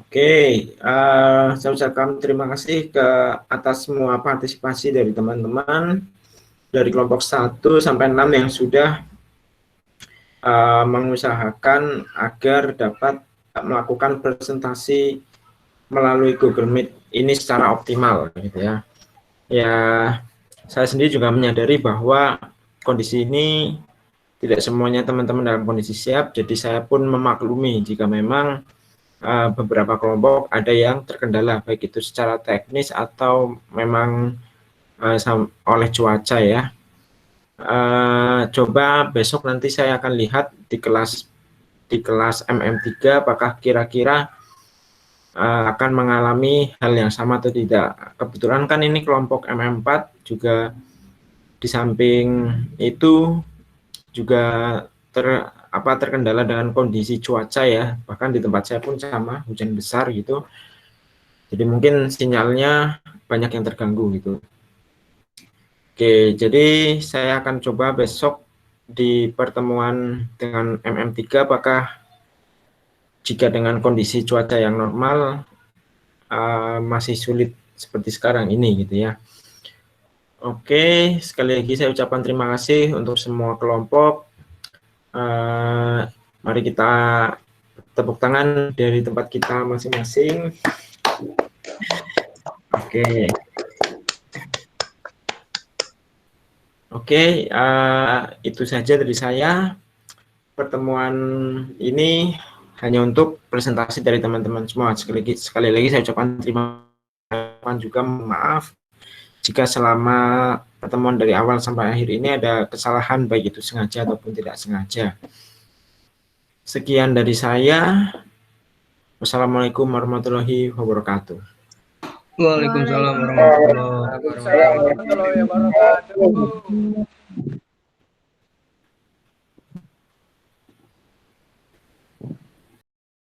Oke, saya ucapkan terima kasih atas semua partisipasi dari teman-teman dari kelompok 1 sampai 6 yang sudah mengusahakan agar dapat melakukan presentasi melalui Google Meet ini secara optimal gitu ya. Ya, saya sendiri juga menyadari bahwa kondisi ini tidak semuanya teman-teman dalam kondisi siap, jadi saya pun memaklumi jika memang beberapa kelompok ada yang terkendala, baik itu secara teknis atau memang oleh cuaca ya. Coba besok nanti saya akan lihat di kelas MM3 apakah kira-kira akan mengalami hal yang sama atau tidak. Kebetulan kan ini kelompok MM4 juga di samping itu juga terkendala dengan kondisi cuaca ya, bahkan di tempat saya pun sama, hujan besar gitu, jadi mungkin sinyalnya banyak yang terganggu gitu. Oke, jadi saya akan coba besok di pertemuan dengan MM3 apakah jika dengan kondisi cuaca yang normal masih sulit seperti sekarang ini gitu ya. Oke, sekali lagi saya ucapkan terima kasih untuk semua kelompok. Mari kita tepuk tangan dari tempat kita masing-masing. Oke. Oke, itu saja dari saya. Pertemuan ini hanya untuk presentasi dari teman-teman semua. Sekali lagi saya ucapkan terima kasih, juga maaf jika selama pertemuan dari awal sampai akhir ini ada kesalahan, baik itu sengaja ataupun tidak sengaja. Sekian dari saya. Wassalamualaikum warahmatullahi wabarakatuh. Waalaikumsalam warahmatullahi wabarakatuh.